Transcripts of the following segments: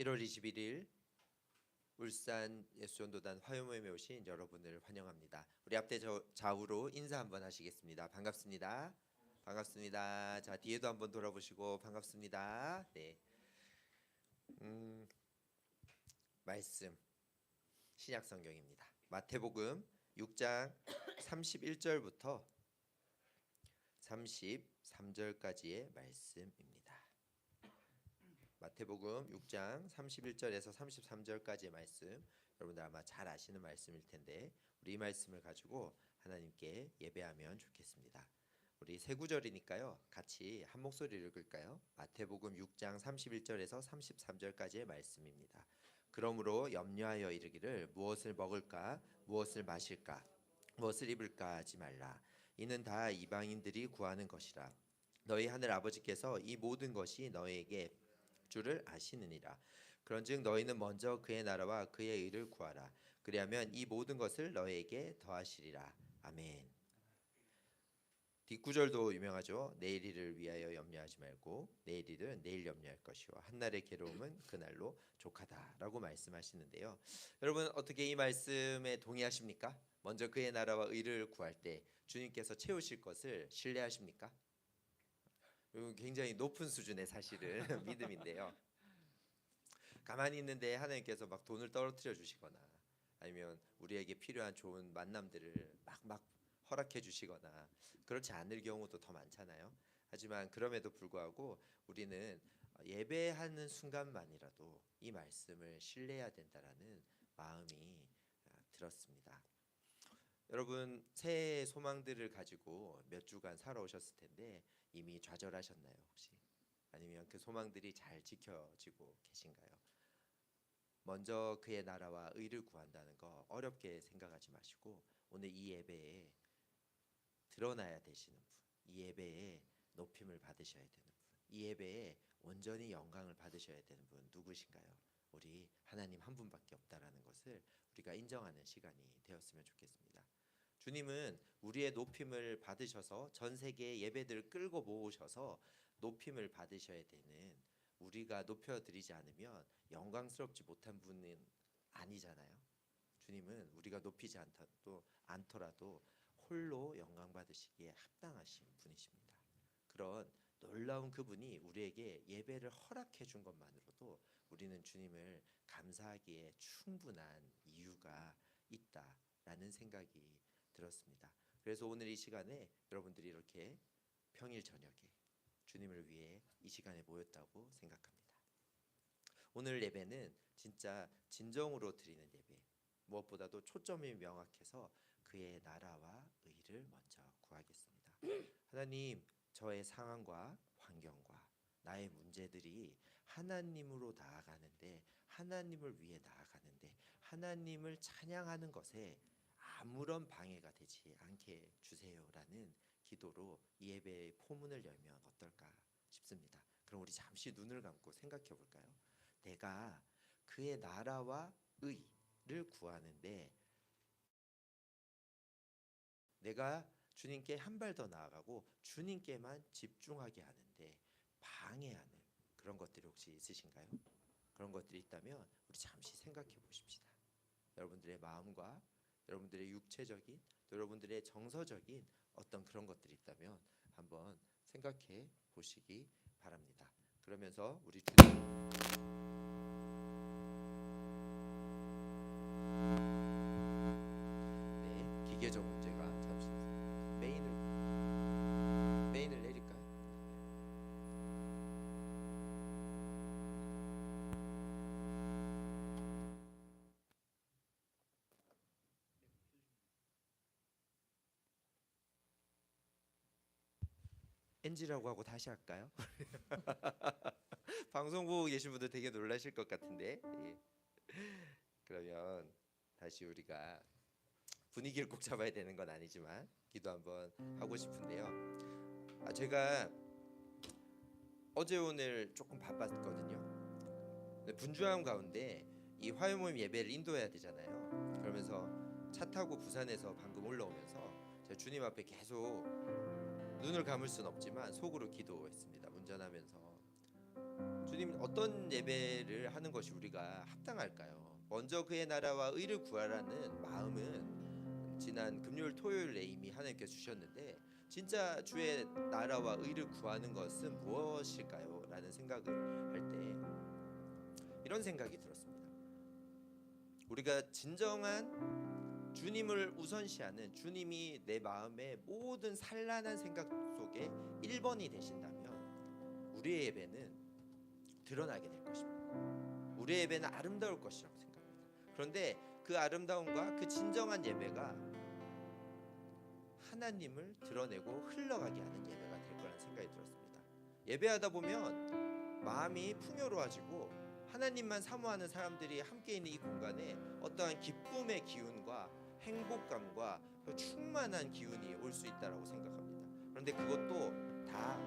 1월 21일 울산 예수전도단 화요모임에 오신 여러분을 환영합니다. 우리 앞에 좌우로 인사 한번 하시겠습니다. 반갑습니다. 반갑습니다. 자, 뒤에도 한번 돌아보시고 반갑습니다. 네. 말씀 신약 성경입니다. 마태복음 6장 31절부터 33절까지의 말씀입니다. 마태복음 6장 31절에서 33절까지의 말씀, 여러분들 아마 잘 아시는 말씀일 텐데 우리 이 말씀을 가지고 하나님께 예배하면 좋겠습니다. 우리 세 구절이니까요, 같이 한 목소리를 읽을까요? 마태복음 6장 31절에서 33절까지의 말씀입니다. 그러므로 염려하여 이르기를 무엇을 먹을까, 무엇을 마실까, 무엇을 입을까 하지 말라. 이는 다 이방인들이 구하는 것이라. 너희 하늘 아버지께서 이 모든 것이 너희에게 줄을 아시느니라. 그런즉 너희는 먼저 그의 나라와 그의 의를 구하라. 그리하면 이 모든 것을 너희에게 더하시리라. 아멘. 뒷구절도 유명하죠. 내일 일을 위하여 염려하지 말고 내일 일은 내일 염려할 것이요 한날의 괴로움은 그날로 족하다라고 말씀하시는데요. 여러분 어떻게 이 말씀에 동의하십니까? 먼저 그의 나라와 의를 구할 때 주님께서 채우실 것을 신뢰하십니까? 굉장히 높은 수준의 사실은 믿음인데요. 가만히 있는데 하나님께서 막 돈을 떨어뜨려 주시거나 아니면 우리에게 필요한 좋은 만남들을 막 허락해 주시거나 그렇지 않을 경우도 더 많잖아요. 하지만 그럼에도 불구하고 우리는 예배하는 순간만이라도 이 말씀을 신뢰해야 된다라는 마음이 들었습니다. 여러분 새해 소망들을 가지고 몇 주간 살아오셨을 텐데 이미 좌절하셨나요 혹시? 아니면 그 소망들이 잘 지켜지고 계신가요? 먼저 그의 나라와 의를 구한다는 거 어렵게 생각하지 마시고 오늘 이 예배에 드러나야 되시는 분, 이 예배에 높임을 받으셔야 되는 분, 이 예배에 온전히 영광을 받으셔야 되는 분 누구신가요? 우리 하나님 한 분밖에 없다라는 것을 우리가 인정하는 시간이 되었으면 좋겠습니다. 주님은 우리의 높임을 받으셔서 전 세계의 예배들을 끌고 모으셔서 높임을 받으셔야 되는, 우리가 높여드리지 않으면 영광스럽지 못한 분은 아니잖아요. 주님은 우리가 높이지 않더라도 홀로 영광 받으시기에 합당하신 분이십니다. 그런 놀라운 그분이 우리에게 예배를 허락해 준 것만으로도 우리는 주님을 감사하기에 충분한 이유가 있다라는 생각이 들었습니다. 그래서 오늘 이 시간에 여러분들이 이렇게 평일 저녁에 주님을 위해 이 시간에 모였다고 생각합니다. 오늘 예배는 진짜 진정으로 드리는 예배, 무엇보다도 초점이 명확해서 그의 나라와 의를 먼저 구하겠습니다. 하나님, 저의 상황과 환경과 나의 문제들이 하나님으로 나아가는데, 하나님을 위해 나아가는데, 하나님을 찬양하는 것에 아무런 방해가 되지 않게 주세요라는 기도로 이 예배의 포문을 열면 어떨까 싶습니다. 그럼 우리 잠시 눈을 감고 생각해 볼까요? 내가 그의 나라와 의를 구하는데, 내가 주님께 한 발 더 나아가고 주님께만 집중하게 하는데 방해하는 그런 것들이 혹시 있으신가요? 그런 것들이 있다면 우리 잠시 생각해 보십시다. 여러분들의 마음과 여러분들의 육체적인, 또 여러분들의 정서적인 어떤 그런 것들이 있다면 한번 생각해 보시기 바랍니다. 그러면서 우리 주님 기계적 문제가 잠시 메인을 내릴까요? NG라고 하고 다시 할까요? 방송 보고 계신 분들 되게 놀라실 것 같은데, 예. 그러면 다시 우리가 분위기를 꼭 잡아야 되는 건 아니지만 기도 한번 하고 싶은데요. 제가 어제 오늘 조금 바빴거든요. 분주함 가운데 이 화요모임 예배를 인도해야 되잖아요. 그러면서 차 타고 부산에서 방금 올라오면서 제가 주님 앞에 계속 눈을 감을 순 없지만 속으로 기도했습니다. 운전하면서 주님, 어떤 예배를 하는 것이 우리가 합당할까요? 먼저 그의 나라와 의를 구하라는 마음은 지난 금요일 토요일에 이미 하나님께서 주셨는데, 진짜 주의 나라와 의를 구하는 것은 무엇일까요? 라는 생각을 할 때 이런 생각이 들었습니다. 우리가 진정한 주님을 우선시하는, 주님이 내 마음의 모든 산란한 생각 속에 1번이 되신다면 우리의 예배는 드러나게 될 것입니다. 우리의 예배는 아름다울 것이라고 생각합니다. 그런데 그 아름다움과 그 진정한 예배가 하나님을 드러내고 흘러가게 하는 예배가 될 거라는 생각이 들었습니다. 예배하다 보면 마음이 풍요로워지고 하나님만 사모하는 사람들이 함께 있는 이 공간에 어떠한 기쁨의 기운과 행복감과 충만한 기운이 올 수 있다라고 생각합니다. 그런데 그것도 다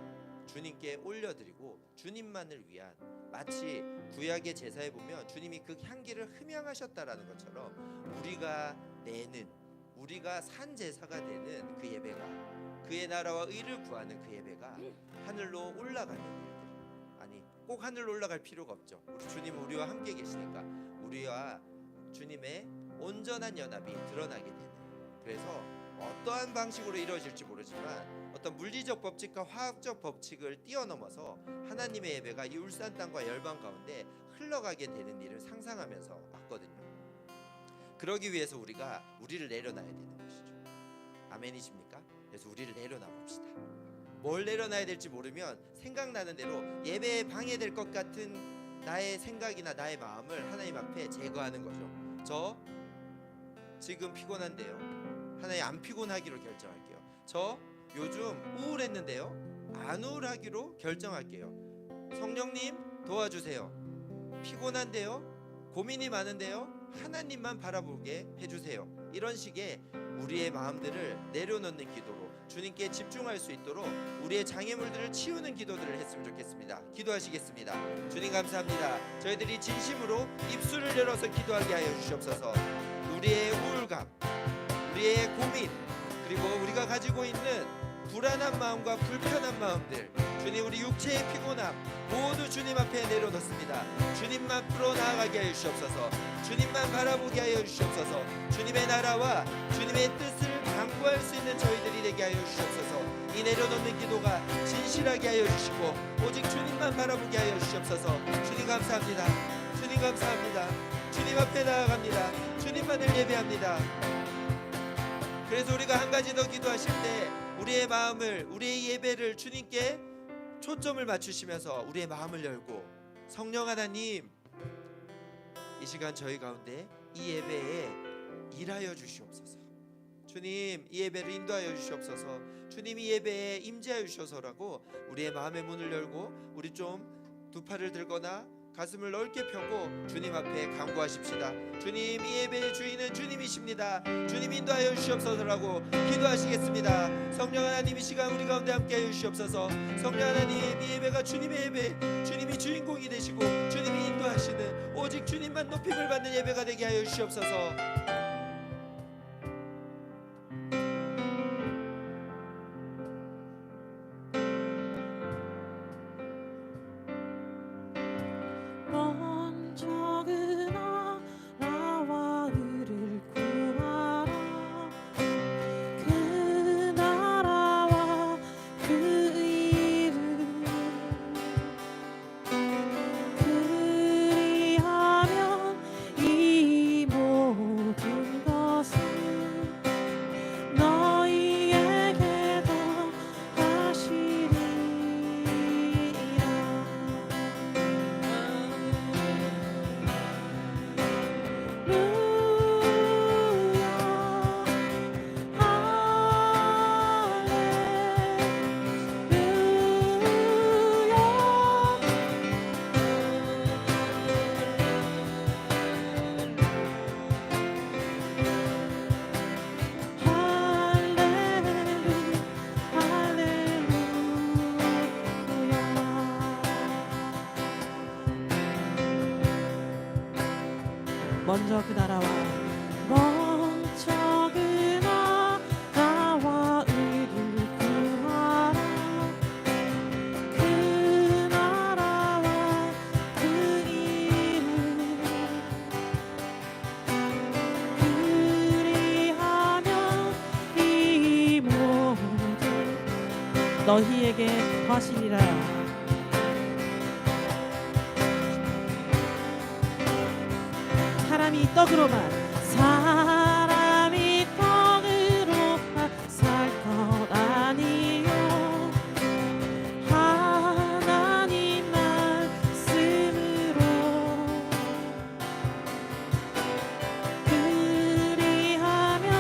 주님께 올려드리고 주님만을 위한, 마치 구약의 제사에 보면 주님이 그 향기를 흠양하셨다라는 것처럼 우리가 내는, 우리가 산 제사가 되는 그 예배가, 그의 나라와 의를 구하는 그 예배가 하늘로 올라가는 일들. 아니, 꼭 하늘로 올라갈 필요가 없죠. 우리 주님은 우리와 함께 계시니까 우리와 주님의 온전한 연합이 드러나게 되는, 그래서 어떠한 방식으로 이루어질지 모르지만 어떤 물리적 법칙과 화학적 법칙을 뛰어넘어서 하나님의 예배가 이 울산 땅과 열방 가운데 흘러가게 되는 일을 상상하면서 왔거든요. 그러기 위해서 우리가 우리를 내려놔야 되는 것이죠. 아멘이십니까? 그래서 우리를 내려놔 봅시다. 뭘 내려놔야 될지 모르면 생각나는 대로 예배에 방해될 것 같은 나의 생각이나 나의 마음을 하나님 앞에 제거하는 거죠. 저 지금 피곤한데요, 하나님 안 피곤하기로 결정할게요. 저 요즘 우울했는데요, 안 우울하기로 결정할게요. 성령님 도와주세요. 피곤한데요, 고민이 많은데요, 하나님만 바라보게 해주세요. 이런 식의 우리의 마음들을 내려놓는 기도로 주님께 집중할 수 있도록 우리의 장애물들을 치우는 기도들을 했으면 좋겠습니다. 기도하시겠습니다. 주님 감사합니다. 저희들이 진심으로 입술을 열어서 기도하게 하여 주시옵소서. 우리의 우울감, 우리의 고민, 그리고 우리가 가지고 있는 불안한 마음과 불편한 마음들, 주님, 우리 육체의 피곤함 모두 주님 앞에 내려놓습니다. 주님만 풀어 나아가게 하여 주시옵소서. 주님만 바라보게 하여 주시옵소서. 주님의 나라와 주님의 뜻을 강구할 수 있는 저희들이 되게 하여 주시옵소서. 이 내려놓는 기도가 진실하게 하여 주시고 오직 주님만 바라보게 하여 주시옵소서. 주님 감사합니다. 주님 감사합니다. 주님 앞에 나아갑니다. 주님만을 예배합니다. 그래서 우리가 한 가지 더 기도하실 때 우리의 마음을, 우리의 예배를 주님께 초점을 맞추시면서 우리의 마음을 열고, 성령 하나님, 이 시간 저희 가운데 이 예배에 일하여 주시옵소서. 주님, 이 예배를 인도하여 주시옵소서. 주님, 이 예배에 임재하여 주셔서라고 우리의 마음의 문을 열고 우리 좀 두 팔을 들거나 가슴을 넓게 펴고 주님 앞에 간구하십시다. 주님, 이 예배의 주인은 주님이십니다. 주님 인도하여 주시옵소서라고 기도하시겠습니다. 성령 하나님, 이 시간 우리 가운데 함께하여 주시옵소서. 성령 하나님, 이 예배가 주님의 예배, 주님이 주인공이 되시고 주님이 인도하시는, 오직 주님만 높임을 받는 예배가 되게 하여 주시옵소서. 먼저 그 나라와 먼저 그 나라와 의를 구하라. 그 나라와 너희에게 더하시리라. 사람이 떡으로만 살 것 아니요 하나님 말씀으로 그리하면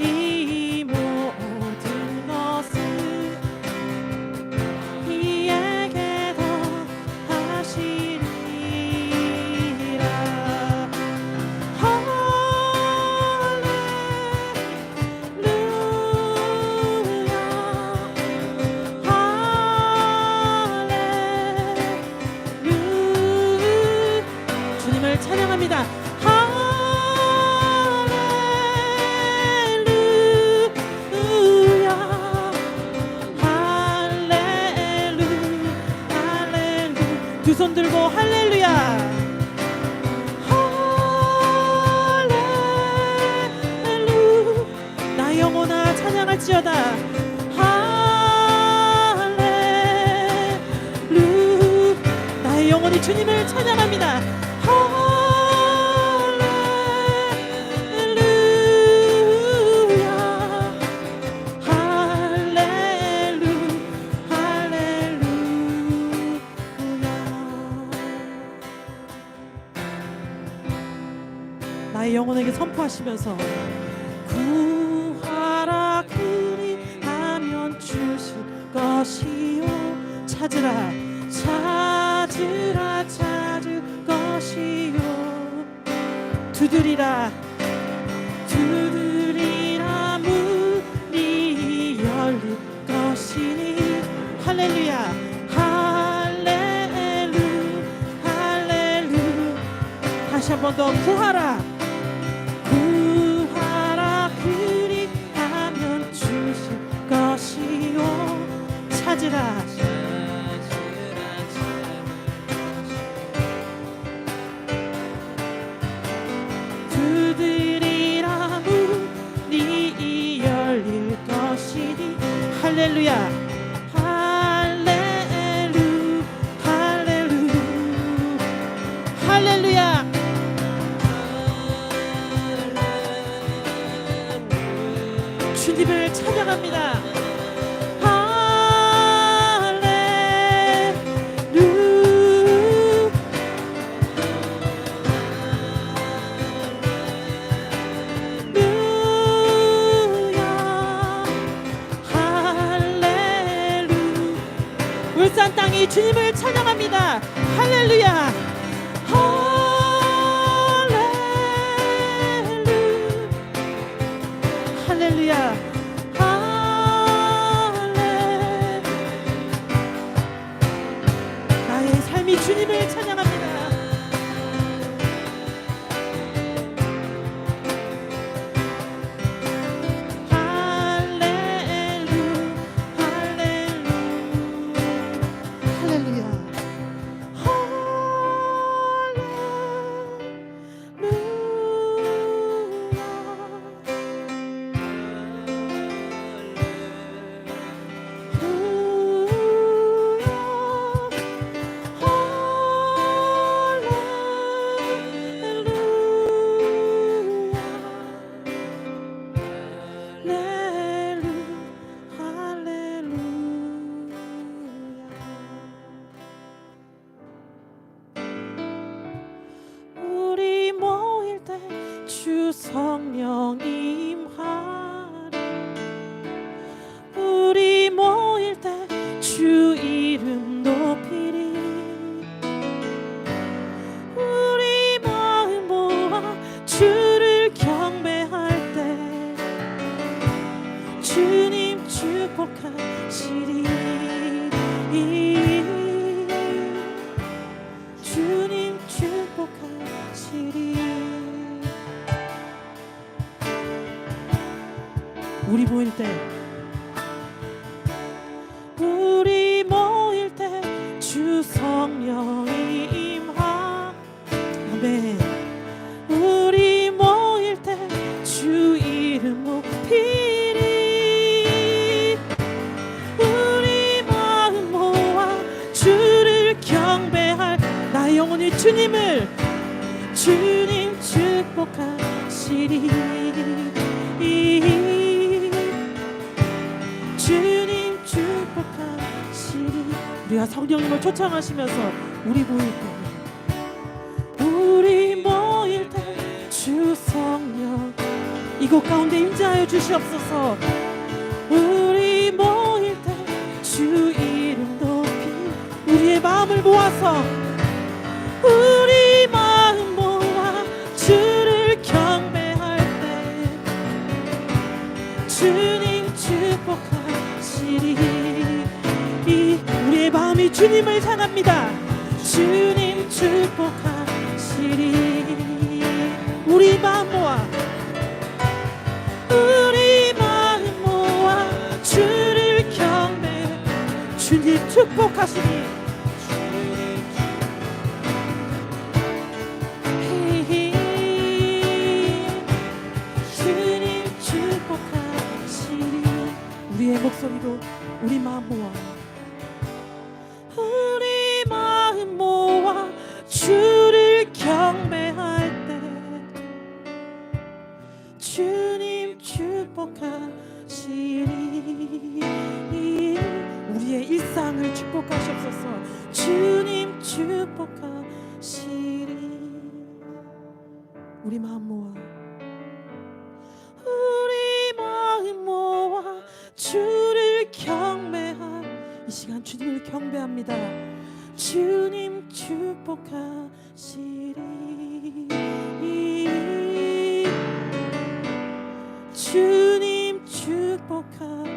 이 모든 것을 이에게 더하시리라. 주님을 찬양합니다. 할렐루야 할렐루야 두 손 들고 할렐루야 할렐루 나 영혼아 찬양할지어다 할렐루 나의 영혼이 주님을 찬양합니다. 나의 영혼에게 선포하시면서 구하라 그리하면 주실 것이요 찾으라 찾으라 찾을 것이요 두드리라 두드리라 문이 열릴 것이니 할렐루야 할렐루 할렐루 다시 한 번 더 구하라 구하라 그리하면 주실 것이요 찾으라 두드리라 문이 열릴 것이니 할렐루야 할렐루 할렐루 할렐루야 주님을 찬양합니다. 울산 땅이 주님을 찬양합니다. 할렐루야 할렐루야 할렐루야 나의 삶이 주님을 찬양합니다. 주 성령 임하리 우리 모일 때 주 이름 높이리 우리 마음 모아 주를 경배할 때 주님 축복하시리 주님 축복하시리 우리 모일 때 주 성령이 임하 아멘 우리 모일 때 주 이름 높이리 우리 영혼이 주님을 주님 축복하시리. 주님 축복하시리. 우리가 성령님을 초청하시면서 우리 모일 때 주 성령 이곳 가운데 임재하여 주시옵소서. 우리 모일 때 주 이름 높이 우리의 마음을 모아서 우리 마음 모아 주를 경배할 때 주님 축복하시리. 우리의 마음이 주님을 향합니다. 주님 축복하시리. 우리 마음 모아 주를 경배 주님 축복하시리. 주님 축복하시리. 우리의 목소리로 우리 마음 모아 주를 경배할 때 주님 축복하시리. 우리의 일상을 축복하시옵소서. 주님 축복하시리. 우리 마음 모아 주를 경배할 이 시간 주님을 경배합니다. 주님 축복하시리. 주님 축복하시리.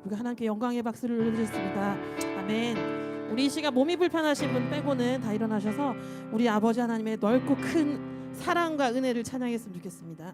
우리가 하나님께 영광의 박수를 올려드리겠습니다. 아멘. 우리 이 시간 몸이 불편하신 분 빼고는 다 일어나셔서 우리 아버지 하나님의 넓고 큰 사랑과 은혜를 찬양했으면 좋겠습니다.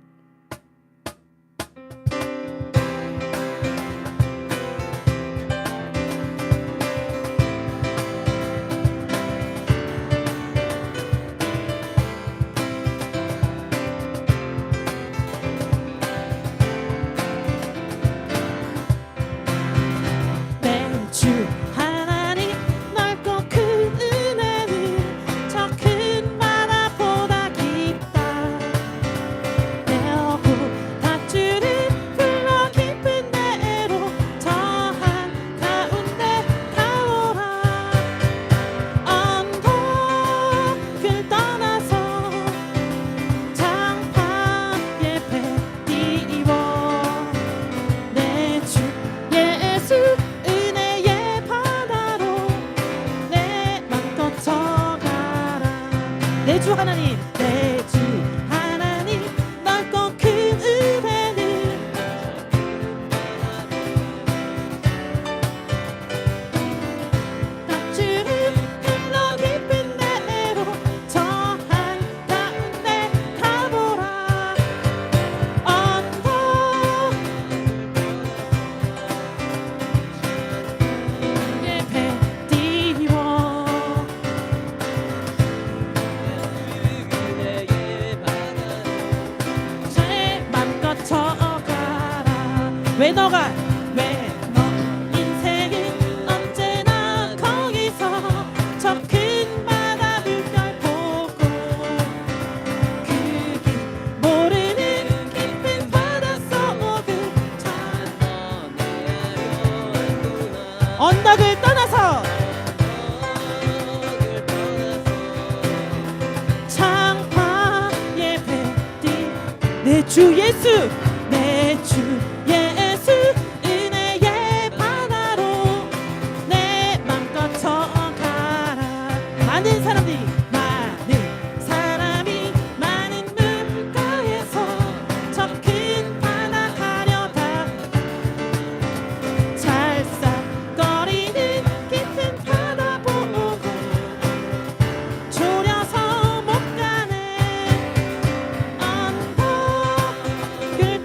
내 주 하나님, 내 주 하나님 넓고 큰 은혜는 낙주를 흘러 깊은 데로 저 한가운데 가보라. 언덕 예배 띄워 왜 너 인생은 언제나 거기서 저 큰 바다 물결 보고 그 길 모르는 깊은 바닷속을 언덕을 떠나서 창파 예배 내 주 예수 내 주 예수 은혜의 바다로 내 맘껏 쳐가라. 많은 사람이 많은 물가에서 저 큰 바다 가려다 찰싹거리는 깊은 바다 보고 졸여서 못 가네. 언덕을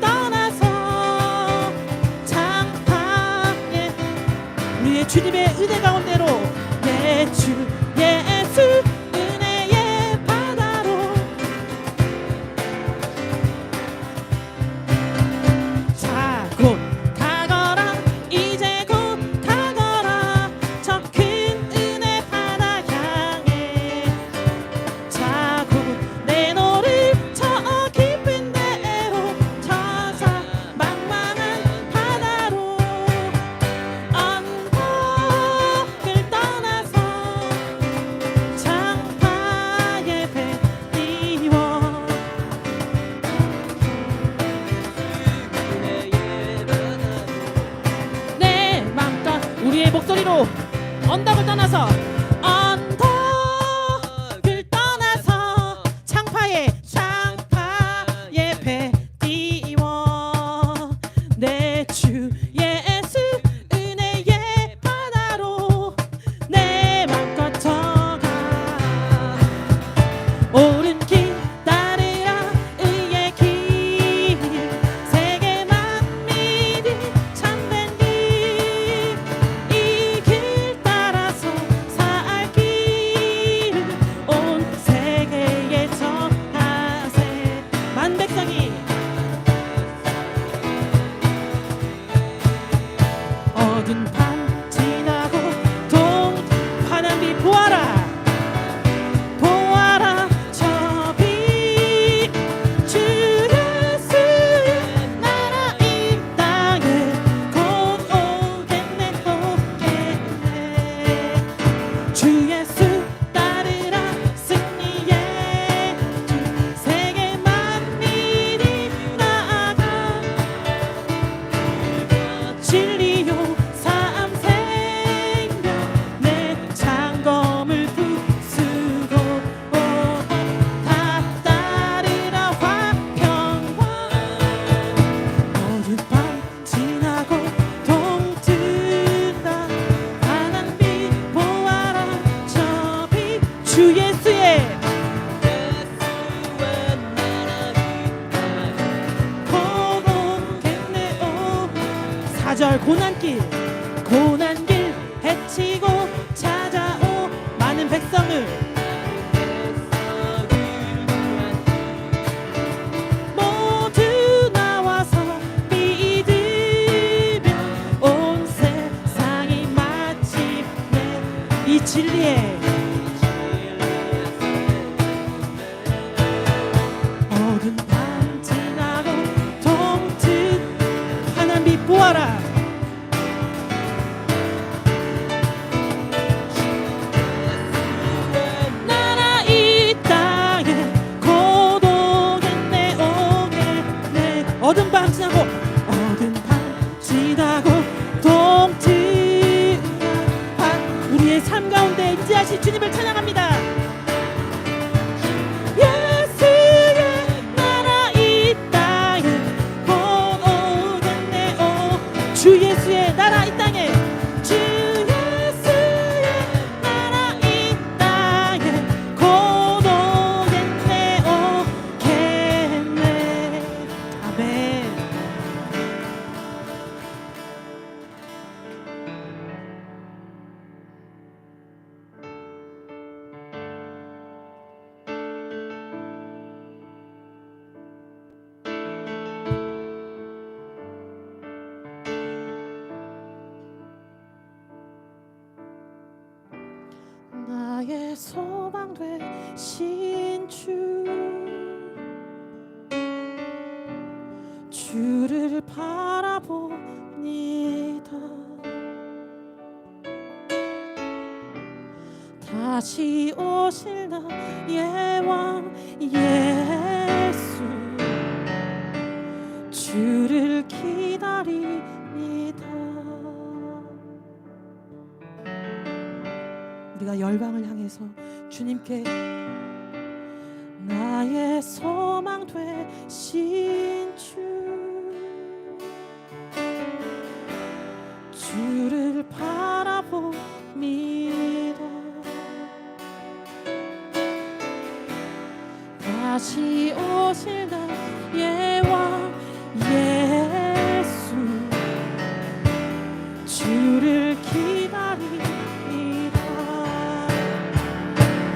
옳은 길 따르라 의의 길 세계 만민이 참된 길 이 길 따라서 살 길을 온 세계에 전하세 만 백성이 어두운 밤 지나고 환한 빛 보아라 보아라 저 빛 주 예수의 나라 이 땅에 곧 오겠네 오겠네 주 예수 따르라 승리의 길 세계 만민이 나아가 진리요 삶 생명 내 장검을 부수고 다 따르라 화평과 어두운 밤 지나고 동트다 환한 빛 보아라 저 빛 주 예수의 고고겠네 오 4절 고난길 헤치고 찾아오 많은 백성을 모두 나와서 믿으며 온 세상이 마침내 이 진리에 어두운 밤 지나고 동트 환한 빛 보아라 나라 이 땅에 곧 오겠네 오겠네 어두운 밤 지나고 동트한 우리의 삶 가운데 임재하신 주님을 찬양합니다. 예수의 나라 이 땅에 곧 오겠네 주 예수의 나라 이 땅에 주 예수의 나라 이 땅에 곧 오겠네 오겠네 아멘. 나의 소망 되신 주를 바라봅니다. 다시 오실 나의 왕 예수 주를 기다립니다. 우리가 열방을 향해서 주님께 나의 소망 되신 주를 바라봅니다. 다시 오실 나의 왕 예수 주를 기다립니다.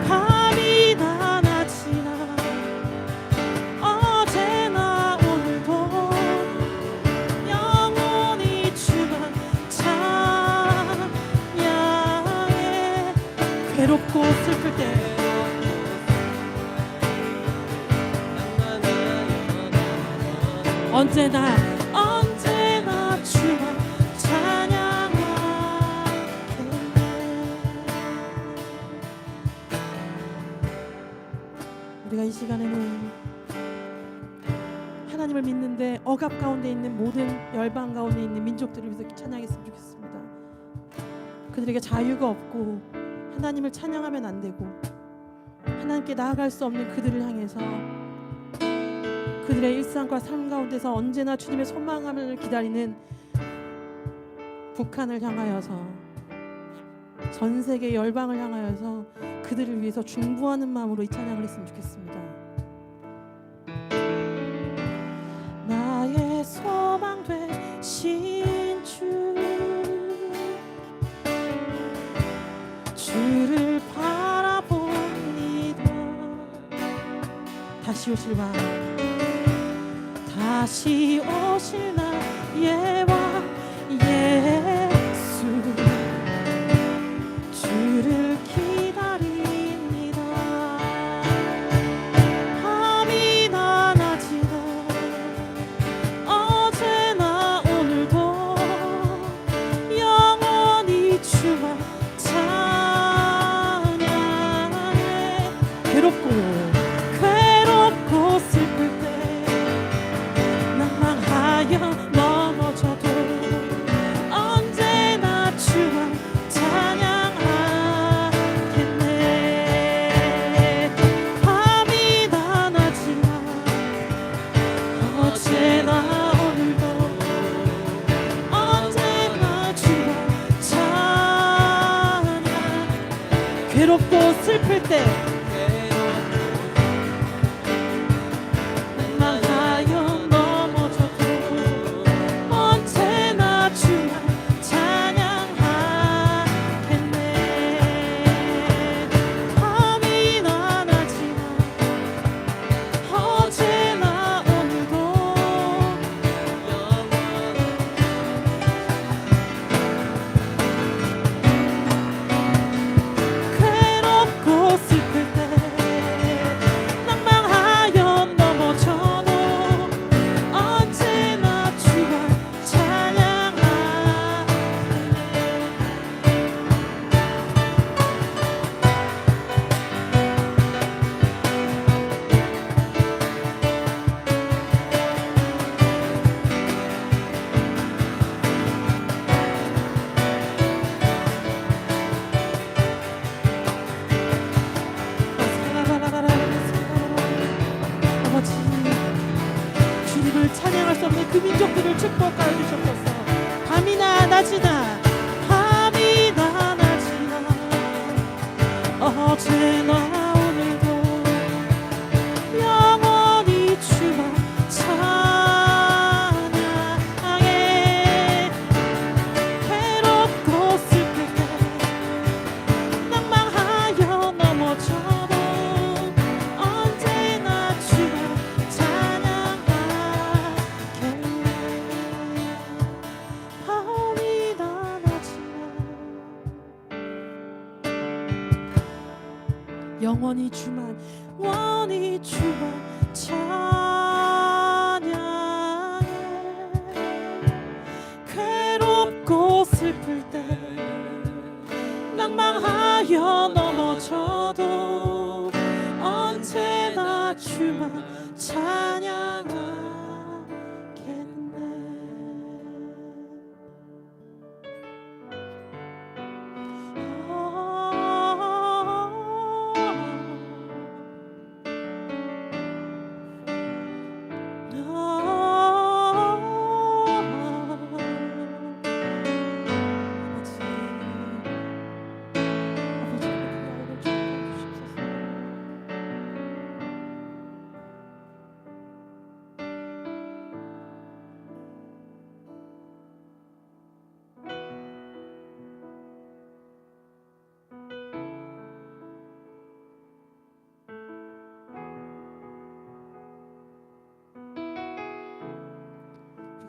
밤이나 낮이나 어제나 오늘도 영원히 주만 찬양해. 괴롭고 슬플 때 언제나 주만 우리가 이 시간에는 하나님을 믿는데 억압 가운데 있는 모든 열방 가운데 있는 민족들을 위해서 찬양했으면 좋겠습니다. 그들에게 자유가 없고 하나님을 찬양하면 안 되고 하나님께 나아갈 수 없는 그들을 향해서 그들의 일상과 삶 가운데서 언제나 주님의 소망함을 기다리는 북한을 향하여서 전 세계 열방을 향하여서 그들을 위해서 중보하는 마음으로 이 찬양을 했으면 좋겠습니다. 나의 소망 되신 주를 바라봅니다. 다시 오실 왕, 다시 오실 나의 왕 예수, 주를 기다립니다. 밤이나 낮이나 어제나 오늘도 영원히 주만 찬양해. 괴롭고 슬플 때 낭망하여 넘어져도 언제나 주만 찬양하겠네. 밤이나 낮이나 어제나 오늘도 언제나 주만 찬양. 괴롭고 슬플 때 찬양할 수 없는 그 민족들을 축복하여 주셨소서. 밤이나 낮이나 밤이나 낮이나 어제나 오늘도 영원히 주만 찬양해. 괴롭고 슬플 때 낭망하여 넘어져도 언제나 주만 영원히 주만 원히 주만 찬양해. 괴롭고 슬플 때 낭망하여 넘어져도 언제나 주만 찬양하겠네.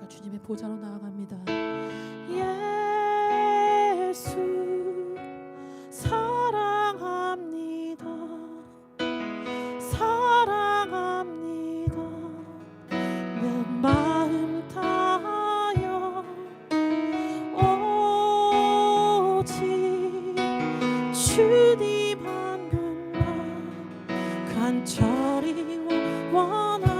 주님의 보좌로 나아갑니다. 예수 사랑합니다. 사랑합니다. 내 마음 다하여 오직 주님 한 분만 간절히 원합니다.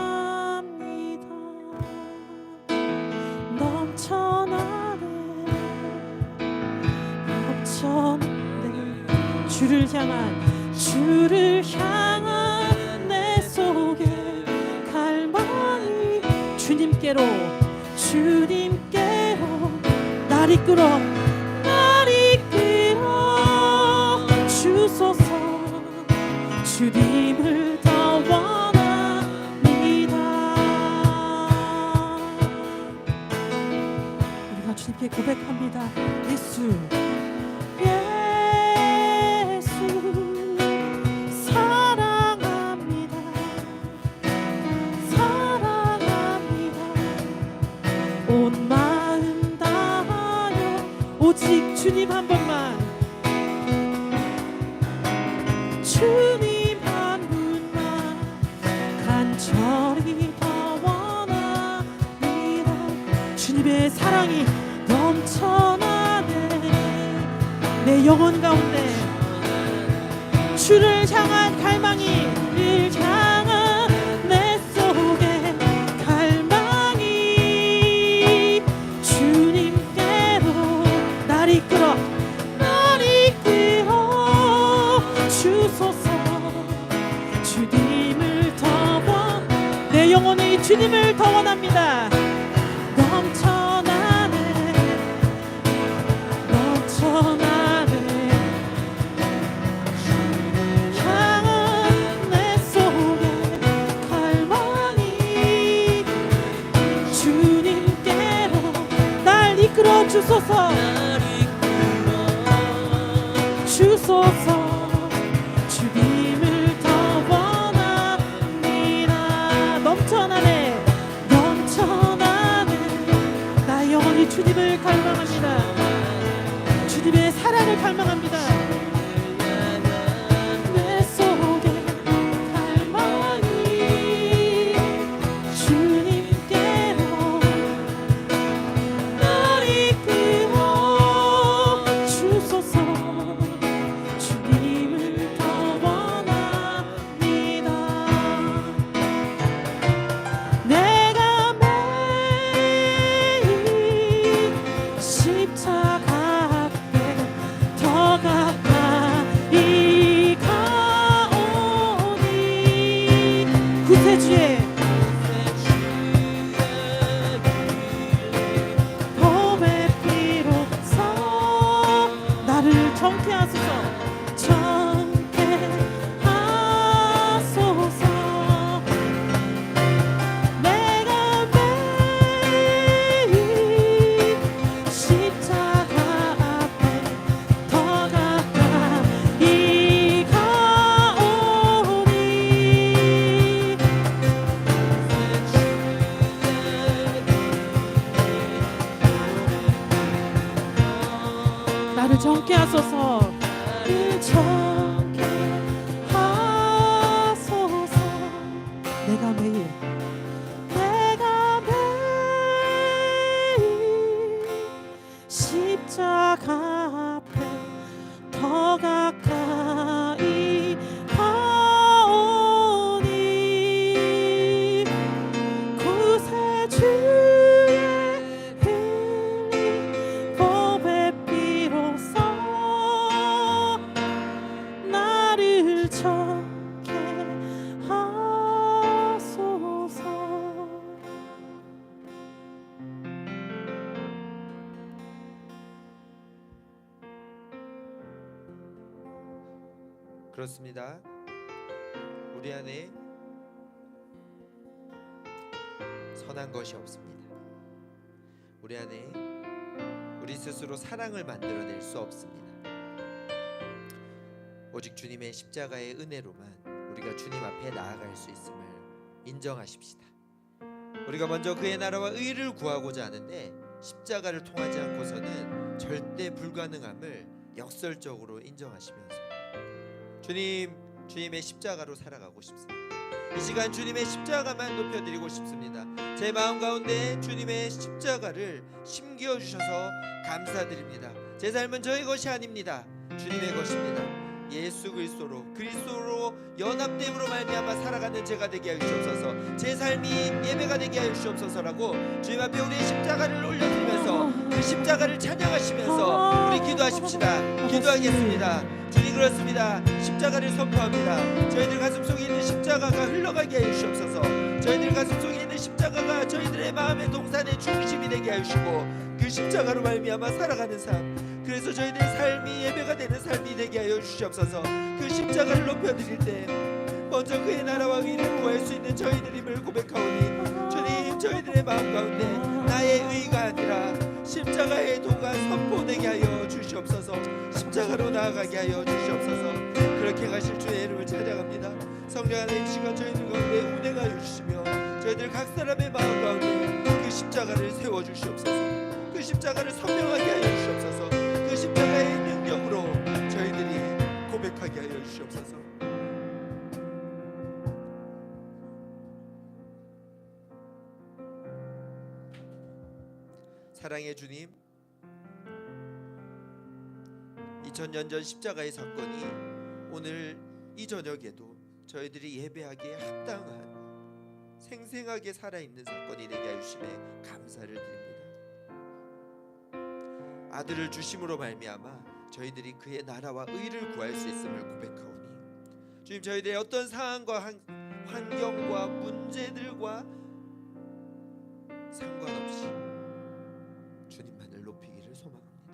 주를 향한 내 속에 갈망이 주님께로 날 이끌어 주소서. 주님을 더 원합니다. 우리가 주님께 고백합니다. 예수 사랑합니다. 사랑합니다. 온 마음 다하여 오직 주님 한 번만, 주님 한 분만 간절히 더 원합니다. 주님의 사랑이 넘쳐나네. 내 영혼 가운데 주를 향한 갈망이, 를 향한 내 속에 갈망이 주님께로 날 이끌어 주소서. 주님을 더 원, 내 영혼이 주님을 더 원합니다. 넘쳐나네, 넘쳐나네. 향한 내 속에 갈망이 주님께로 날 이끌어 주소서. 주소서. 주님을 더 원합니다. 넘쳐나네, 넘쳐나네. 나의 영혼이 주님을 갈망합니다. 주님의 사랑을 갈망합니다. 내 속에 갈망이 주님께로 날 이끌어 주소서. 내가 매일 십자가 앞에 더 가까이 가오니 구세주의 보배 피로써 나를 정케하소서. 나를 정케 하소서. 나를 정케 하소서. 내가 매일 십자가 앞에 더 가까이 가오니 구세주의 흘린 보배 피로써 나를 정케 하소서. 그렇습니다. 우리 안에 선한 것이 없습니다. 우리 안에 우리 스스로 사랑을 만들어낼 수 없습니다. 오직 주님의 십자가의 은혜로만 우리가 주님 앞에 나아갈 수 있음을 인정하십시다. 우리가 먼저 그의 나라와 의를 구하고자 하는데 십자가를 통하지 않고서는 절대 불가능함을 역설적으로 인정하시면서 주님의 십자가로 살아가고 싶습니다. 이 시간 주님의 십자가만 높여드리고 싶습니다. 제 마음 가운데 주님의 십자가를 심겨주셔서 감사드립니다. 제 삶은 저의 것이 아닙니다. 주님의 것입니다. 예수 그리스도로 연합됨으로 말미암아 살아가는 제가 되게 하여 주옵소서. 제 삶이 예배가 되게 하여 주옵소서라고 주님 앞에 우리의 십자가를 올려드리면서 그 십자가를 찬양하시면서 우리 기도하십시다. 기도하겠습니다. 주님 그렇습니다. 십자가를 선포합니다. 저희들 가슴속에 있는 십자가가 흘러가게 하여 주옵소서. 저희들 가슴속에 있는 십자가가 저희들의 마음의 동산의 중심이 되게 하여 주시고 그 십자가로 말미암아 살아가는 삶, 그래서 저희들의 삶이 예배가 되는 삶이 되게 하여 주시옵소서. 그 십자가를 높여드릴 때 먼저 그의 나라와 의를 구할 수 있는 저희들임을 고백하오니 주님, 저희들의 마음 가운데 나의 의가 아니라 십자가의 도가 선포되게 하여 주시옵소서. 십자가로 나아가게 하여 주시옵소서. 그렇게 가실 주의 이름을 찬양합니다. 성령 하나님, 시간 저희들 가운데 운행하여 주시며 저희들 각 사람의 마음 가운데 그 십자가를 세워 주시옵소서. 그 십자가를 선명하게 하여 주시옵소서. 그 십자가의 능력으로 저희들이 고백하게 하여 주시옵소서. 사랑의 주님, 2000년 전 십자가의 사건이 오늘 이 저녁에도 저희들이 예배하기에 합당한 생생하게 살아있는 사건이 되게 하여 주심에 감사를 드립니다. 아들을 주심으로 말미암아 저희들이 그의 나라와 의를 구할 수 있음을 고백하오니 주님, 저희들의 어떤 상황과 환경과 문제들과 상관없이 주님만을 높이기를 소망합니다.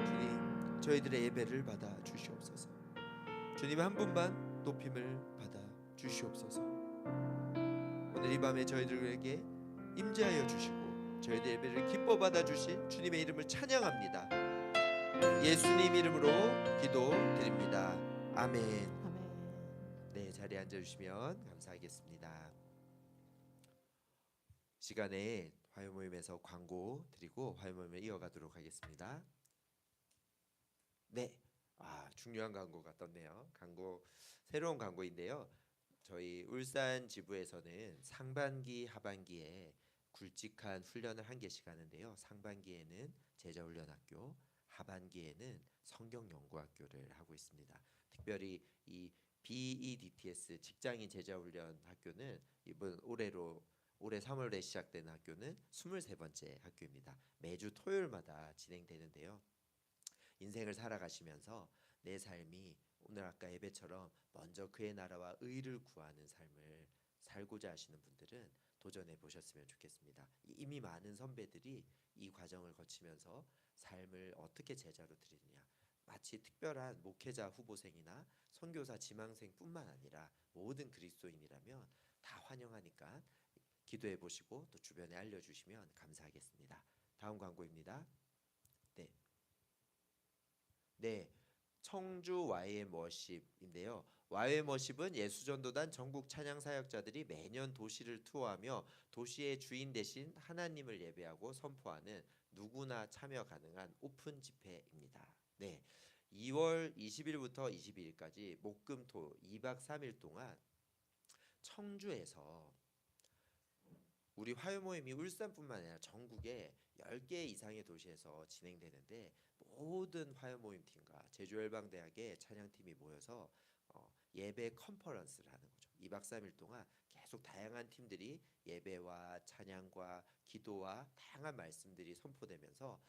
주님, 저희들의 예배를 받아 주시옵소서. 주님 한 분만 높임을 받아 주시옵소서. 오늘 이 밤에 저희들에게 임재하여 주시고 저희들 예배를 기뻐 받아 주신 주님의 이름을 찬양합니다. 예수님 이름으로 기도드립니다. 아멘. 아멘. 네, 자리에 앉아 주시면 감사하겠습니다. 시간에 화요 모임에서 광고 드리고 화요 모임을 이어가도록 하겠습니다. 네, 중요한 광고가 떴네요. 새로운 광고인데요. 저희 울산 지부에서는 상반기, 하반기에 굵직한 훈련을 한 개씩 하는데요. 상반기에는 제자훈련학교, 하반기에는 성경연구학교를 하고 있습니다. 특별히 이 BEDTS 직장인 제자훈련 학교는 올해 3월에 시작되는 학교는 23번째 학교입니다. 매주 토요일마다 진행되는데요. 인생을 살아가시면서 내 삶이 오늘 아까 예배처럼 먼저 그의 나라와 의를 구하는 삶을 살고자 하시는 분들은 도전해 보셨으면 좋겠습니다. 이미 많은 선배들이 이 과정을 거치면서 삶을 어떻게 제자로 드리느냐, 마치 특별한 목회자 후보생이나 선교사 지망생뿐만 아니라 모든 그리스도인이라면 다 환영하니까 기도해 보시고 또 주변에 알려주시면 감사하겠습니다. 다음 광고입니다. 네, 청주 YM 워십인데요. YM 워십은 예수전도단 전국 찬양 사역자들이 매년 도시를 투어하며 도시의 주인 대신 하나님을 예배하고 선포하는 누구나 참여 가능한 오픈 집회입니다. 네, 2월 20일부터 22일까지 목금토 2박 3일 동안 청주에서 우리 화요 모임이 울산뿐만 아니라 전국에 10개 이상의 도시에서 진행되는데 모든 화요 모임 팀과 제주열방대학의 찬양팀이 모여서 예배 컨퍼런스를 하는 거죠. 2박 3일 동안 계속 다양한 팀들이 예배와 찬양과 기도와 다양한 말씀들이 선포되면서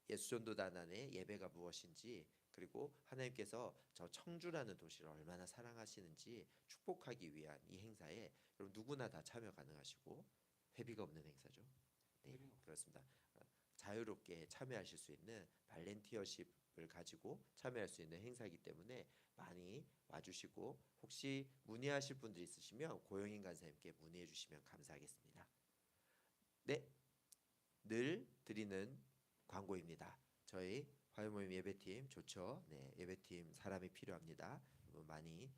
예수전도단 안에 예배가 무엇인지, 그리고 하나님께서 저 청주라는 도시를 얼마나 사랑하시는지 축복하기 위한 이 행사에 여러분 누구나 다 참여 가능하시고 회비가 없는 행사죠. 네, 그렇습니다. 자유롭게 참여하실 수 있는 발렌티어십을 가지고 참여할 수 있는 행사이기 때문에 많이 와주시고, 혹시 문의하실 분들 있으시면 고영인 간사님께 문의해 주시면 감사하겠습니다. 네, 늘 드리는 광고입니다. 저희 화요 모임 예배팀 좋죠. 네, 예배팀 사람이 필요합니다. 많이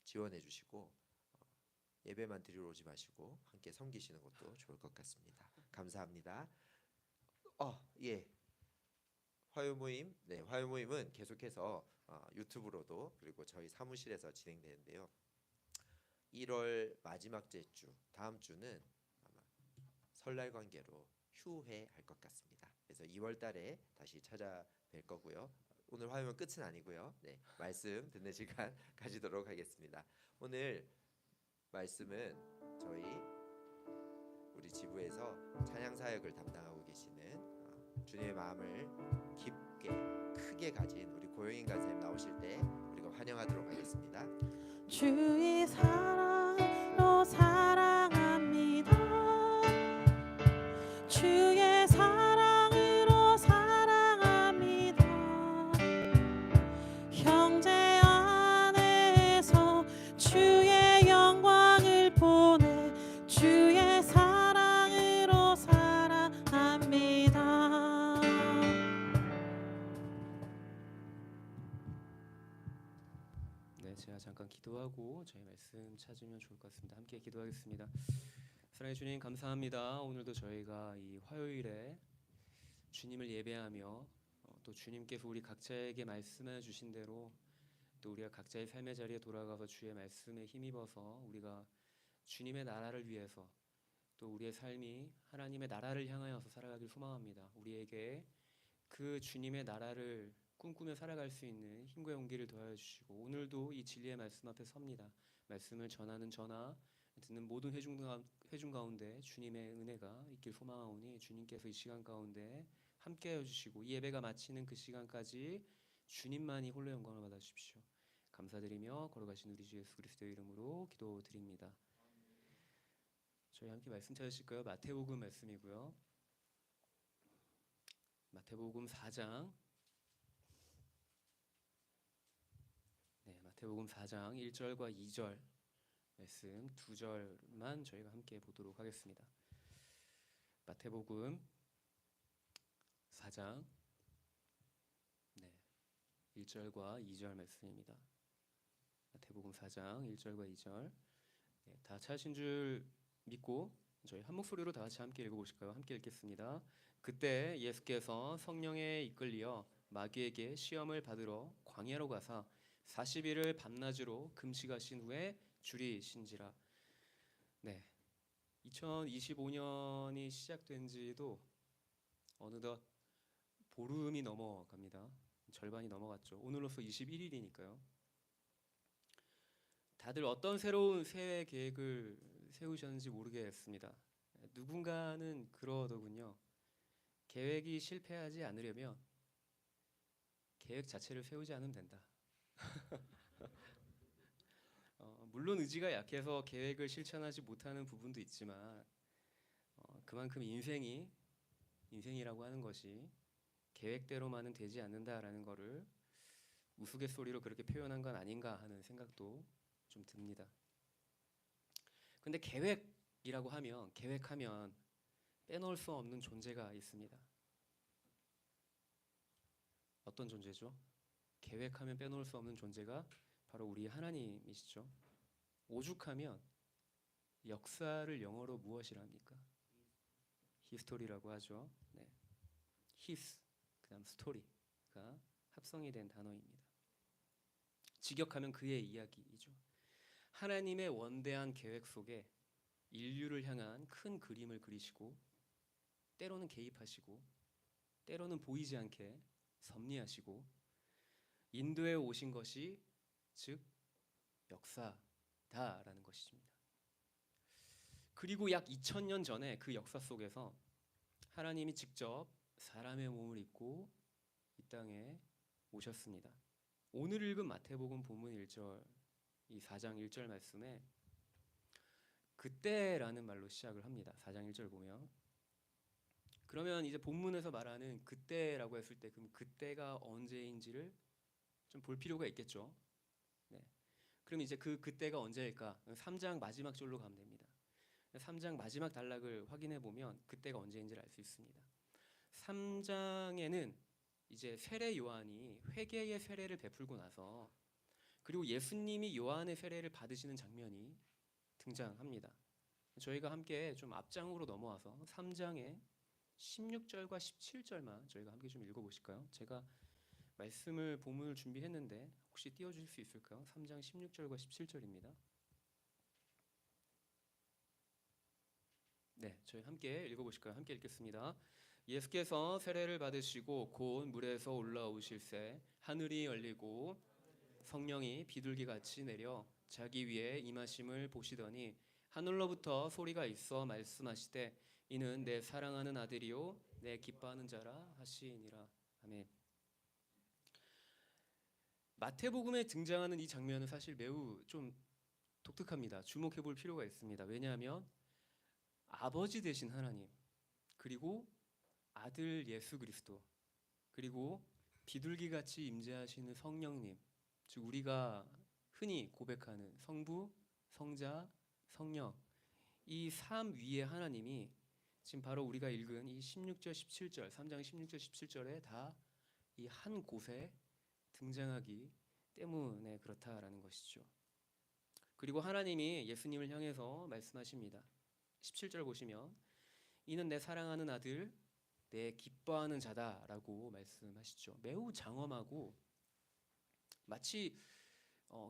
지원해 주시고 예배만 드리러 오지 마시고 함께 섬기시는 것도 좋을 것 같습니다. 감사합니다. 예. 화요 모임, 네, 화요 모임은 계속해서 유튜브로도 그리고 저희 사무실에서 진행되는데요. 1월 마지막 주, 다음 주는 아마 설날 관계로 휴회할 것 같습니다. 그래서 2월 달에 다시 찾아뵐 거고요. 오늘 화요는 끝은 아니고요. 네, 말씀 듣는 시간 가지도록 하겠습니다. 오늘 말씀은 저희 우리 지부에서 찬양 사역을 담당하고 계시는 주님의 마음을 깊게 크게 가진 우리 고영인 간사님 나오실 때 우리가 환영하도록 하겠습니다. 주의 사랑으로 사랑합니다. 주의 사랑으로 사랑합니다. 기도하고 저희 말씀 찾으면 좋을 것 같습니다. 함께 기도하겠습니다. 사랑의 주님 감사합니다. 오늘도 저희가 이 화요일에 주님을 예배하며 또 주님께서 우리 각자에게 말씀해 주신 대로 또 우리가 각자의 삶의 자리에 돌아가서 주의 말씀에 힘입어서 우리가 주님의 나라를 위해서 또 우리의 삶이 하나님의 나라를 향하여서 살아가길 소망합니다. 우리에게 그 주님의 나라를 꿈꾸며 살아갈 수 있는 힘과 용기를 더하여 주시고 오늘도 이 진리의 말씀 앞에 섭니다. 말씀을 전하는 저나 듣는 모든 회중 가운데 주님의 은혜가 있길 소망하오니 주님께서 이 시간 가운데 함께하여 주시고 이 예배가 마치는 그 시간까지 주님만이 홀로 영광을 받아 주십시오. 감사드리며 걸어가신 우리 주 예수 그리스도의 이름으로 기도드립니다. 저희 함께 말씀 찾으실까요? 마태복음 말씀이고요. 마태복음 4장 마태복음 4장 1절과 2절 말씀 두 절만 저희가 함께 보도록 하겠습니다. 마태복음 4장 1절과 2절 말씀입니다. 마태복음 4장 1절과 2절 다 찾으신 줄 믿고 저희 한 목소리로 다 같이 함께 읽어보실까요? 함께 읽겠습니다. 그때 예수께서 성령에 이끌리어 마귀에게 시험을 받으러 광야로 가사 40일을 밤낮으로 금식하신 후에 줄이신지라. 2025년이 시작된 지도 어느덧 보름이 넘어갑니다. 절반이 넘어갔죠. 오늘로써 21일이니까요. 다들 어떤 새로운 새해 계획을 세우셨는지 모르겠습니다. 누군가는 그러더군요. 계획이 실패하지 않으려면 계획 자체를 세우지 않으면 된다. 물론 의지가 약해서 계획을 실천하지 못하는 부분도 있지만 그만큼 인생이라고 하는 것이 계획대로만은 되지 않는다라는 것을 우스갯소리로 그렇게 표현한 건 아닌가 하는 생각도 좀 듭니다. 근데 계획하면 빼놓을 수 없는 존재가 있습니다. 어떤 존재죠? 계획하면 빼놓을 수 없는 존재가 바로 우리 하나님이시죠. 오죽하면 역사를 영어로 무엇이라 합니까? 히스토리라고 하죠. 히스 그다음 스토리가 합성이 된 단어입니다. 직역하면 그의 이야기이죠. 하나님의 원대한 계획 속에 인류를 향한 큰 그림을 그리시고 때로는 개입하시고 때로는 보이지 않게 섭리하시고 인도에 오신 것이 즉 역사다라는 것입니다. 그리고 약 2000년 전에 그 역사 속에서 하나님이 직접 사람의 몸을 입고 이 땅에 오셨습니다. 오늘 읽은 마태복음 본문 1절 이 4장 1절 말씀에 그때라는 말로 시작을 합니다. 4장 1절 보면 그러면 이제 본문에서 말하는 그때라고 했을 때 그럼 그때가 언제인지를 좀 볼 필요가 있겠죠. 그럼 이제 그때가 언제일까? 3장 마지막 절로 가면 됩니다. 3장 마지막 단락을 확인해 보면 그때가 언제인지를 알 수 있습니다. 3장에는 이제 세례 요한이 회개의 세례를 베풀고 나서 그리고 예수님이 요한의 세례를 받으시는 장면이 등장합니다. 저희가 함께 좀 앞장으로 넘어와서 3장의 16절과 17절만 저희가 함께 좀 읽어보실까요? 제가 말씀을 본문을 준비했는데 혹시 띄워주실 수 있을까요? 3장 16절과 17절입니다. 저희 함께 읽어보실까요? 함께 읽겠습니다. 예수께서 세례를 받으시고 곧 물에서 올라오실새 하늘이 열리고 성령이 비둘기같이 내려 자기 위에 임하심을 보시더니 하늘로부터 소리가 있어 말씀하시되 이는 내 사랑하는 아들이요 내 기뻐하는 자라 하시니라. 아멘. 마태복음에 등장하는 이 장면은 사실 매우 좀 독특합니다. 주목해 볼 필요가 있습니다. 왜냐하면 아버지 되신 하나님 그리고 아들 예수 그리스도 그리고 비둘기같이 임재하시는 성령님 즉 우리가 흔히 고백하는 성부, 성자, 성령 이 삼 위의 하나님이 지금 바로 우리가 읽은 이 16절, 17절 3장 16절, 17절에 다 이 한 곳에 등장하기 때문에 그렇다라는 것이죠. 그리고 하나님이 예수님을 향해서 말씀하십니다. 17절 보시면 이는 내 사랑하는 아들 내 기뻐하는 자다라고 말씀하시죠. 매우 장엄하고 마치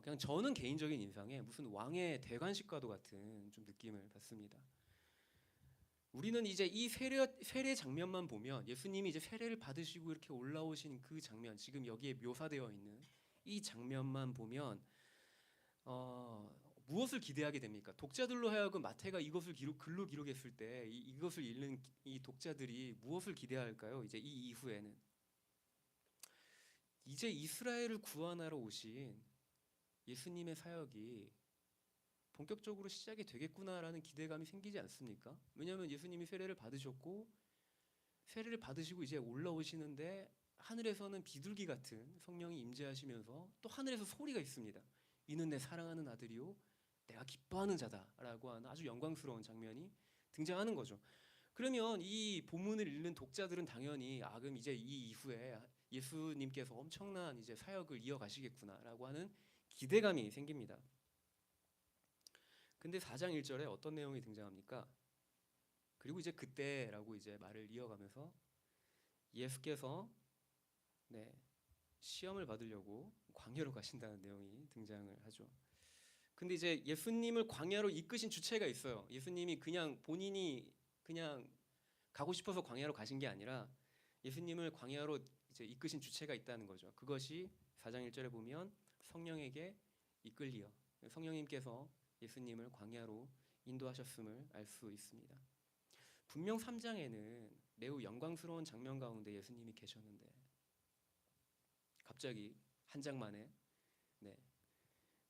그냥 저는 개인적인 인상에 무슨 왕의 대관식과도 같은 좀 느낌을 받습니다. 우리는 이제 이 세례 장면만 보면 예수님이 이제 세례를 받으시고 이렇게 올라오신 그 장면, 지금 여기에 묘사되어 있는 이 장면만 보면 무엇을 기대하게 됩니까? 독자들로 하여금 마태가 이것을 글로 기록했을 때 이것을 읽는 이 독자들이 무엇을 기대할까요? 이제 이 이후에는 이제 이스라엘을 구원하러 오신 예수님의 사역이 본격적으로 시작이 되겠구나라는 기대감이 생기지 않습니까? 왜냐하면 예수님이 세례를 받으셨고 세례를 받으시고 이제 올라오시는데 하늘에서는 비둘기 같은 성령이 임재하시면서 또 하늘에서 소리가 있습니다. 이는 내 사랑하는 아들이요 내가 기뻐하는 자다라고 하는 아주 영광스러운 장면이 등장하는 거죠. 그러면 이 본문을 읽는 독자들은 당연히 그럼 이제 이 이후에 예수님께서 엄청난 이제 사역을 이어가시겠구나라고 하는 기대감이 생깁니다. 근데 4장 1절에 어떤 내용이 등장합니까? 그리고 이제 그때라고 이제 말을 이어가면서 예수께서 시험을 받으려고 광야로 가신다는 내용이 등장을 하죠. 근데 이제 예수님을 광야로 이끄신 주체가 있어요. 예수님이 그냥 본인이 그냥 가고 싶어서 광야로 가신 게 아니라 예수님을 광야로 이제 이끄신 주체가 있다는 거죠. 그것이 4장 1절에 보면 성령에게 이끌리어 성령님께서 예수님을 광야로 인도하셨음을 알 수 있습니다. 분명 3장에는 매우 영광스러운 장면 가운데 예수님이 계셨는데 갑자기 한 장 만에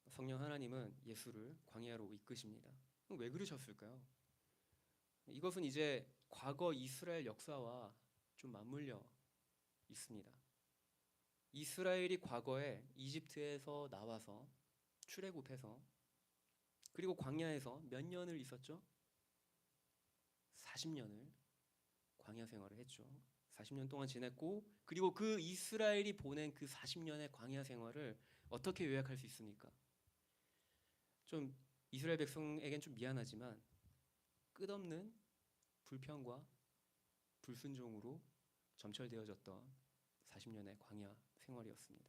성령 하나님은 예수를 광야로 이끄십니다. 왜 그러셨을까요? 이것은 이제 과거 이스라엘 역사와 좀 맞물려 있습니다. 이스라엘이 과거에 이집트에서 나와서 출애굽해서 그리고 광야에서 몇 년을 있었죠? 40년을 광야 생활을 했죠. 40년 동안 지냈고 그리고 그 이스라엘이 보낸 그 40년의 광야 생활을 어떻게 요약할 수 있습니까? 좀 이스라엘 백성에겐 좀 미안하지만 끝없는 불평과 불순종으로 점철되어졌던 40년의 광야 생활이었습니다.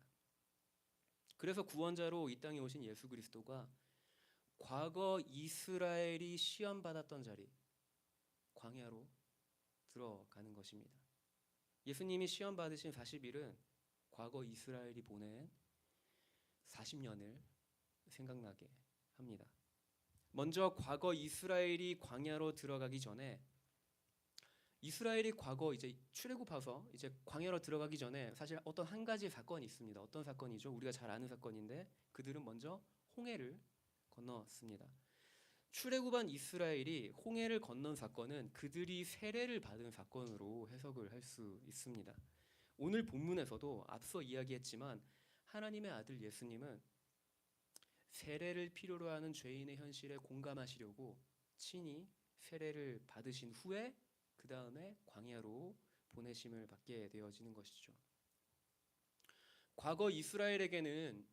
그래서 구원자로 이 땅에 오신 예수 그리스도가 과거 이스라엘이 시험받았던 자리 광야로 들어가는 것입니다. 예수님이 시험 받으신 40일은 과거 이스라엘이 보낸 40년을 생각나게 합니다. 먼저 과거 이스라엘이 광야로 들어가기 전에 이스라엘이 과거 이제 출애굽해서 이제 광야로 들어가기 전에 사실 어떤 한 가지 사건이 있습니다. 어떤 사건이죠? 우리가 잘 아는 사건인데 그들은 먼저 홍해를 건넜습니다. 출애굽한 이스라엘이 홍해를 건넌 사건은 그들이 세례를 받은 사건으로 해석을 할 수 있습니다. 오늘 본문에서도 앞서 이야기했지만 하나님의 아들 예수님은 세례를 필요로 하는 죄인의 현실에 공감하시려고 친히 세례를 받으신 후에 그 다음에 광야로 보내심을 받게 되어지는 것이죠. 과거 이스라엘에게는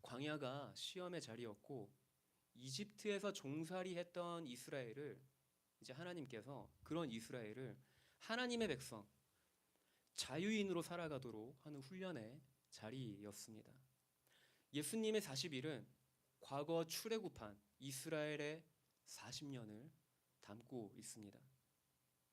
광야가 시험의 자리였고 이집트에서 종살이했던 이스라엘을 이제 하나님께서 그런 이스라엘을 하나님의 백성 자유인으로 살아가도록 하는 훈련의 자리였습니다. 예수님의 40일은 과거 출애굽한 이스라엘의 40년을 담고 있습니다.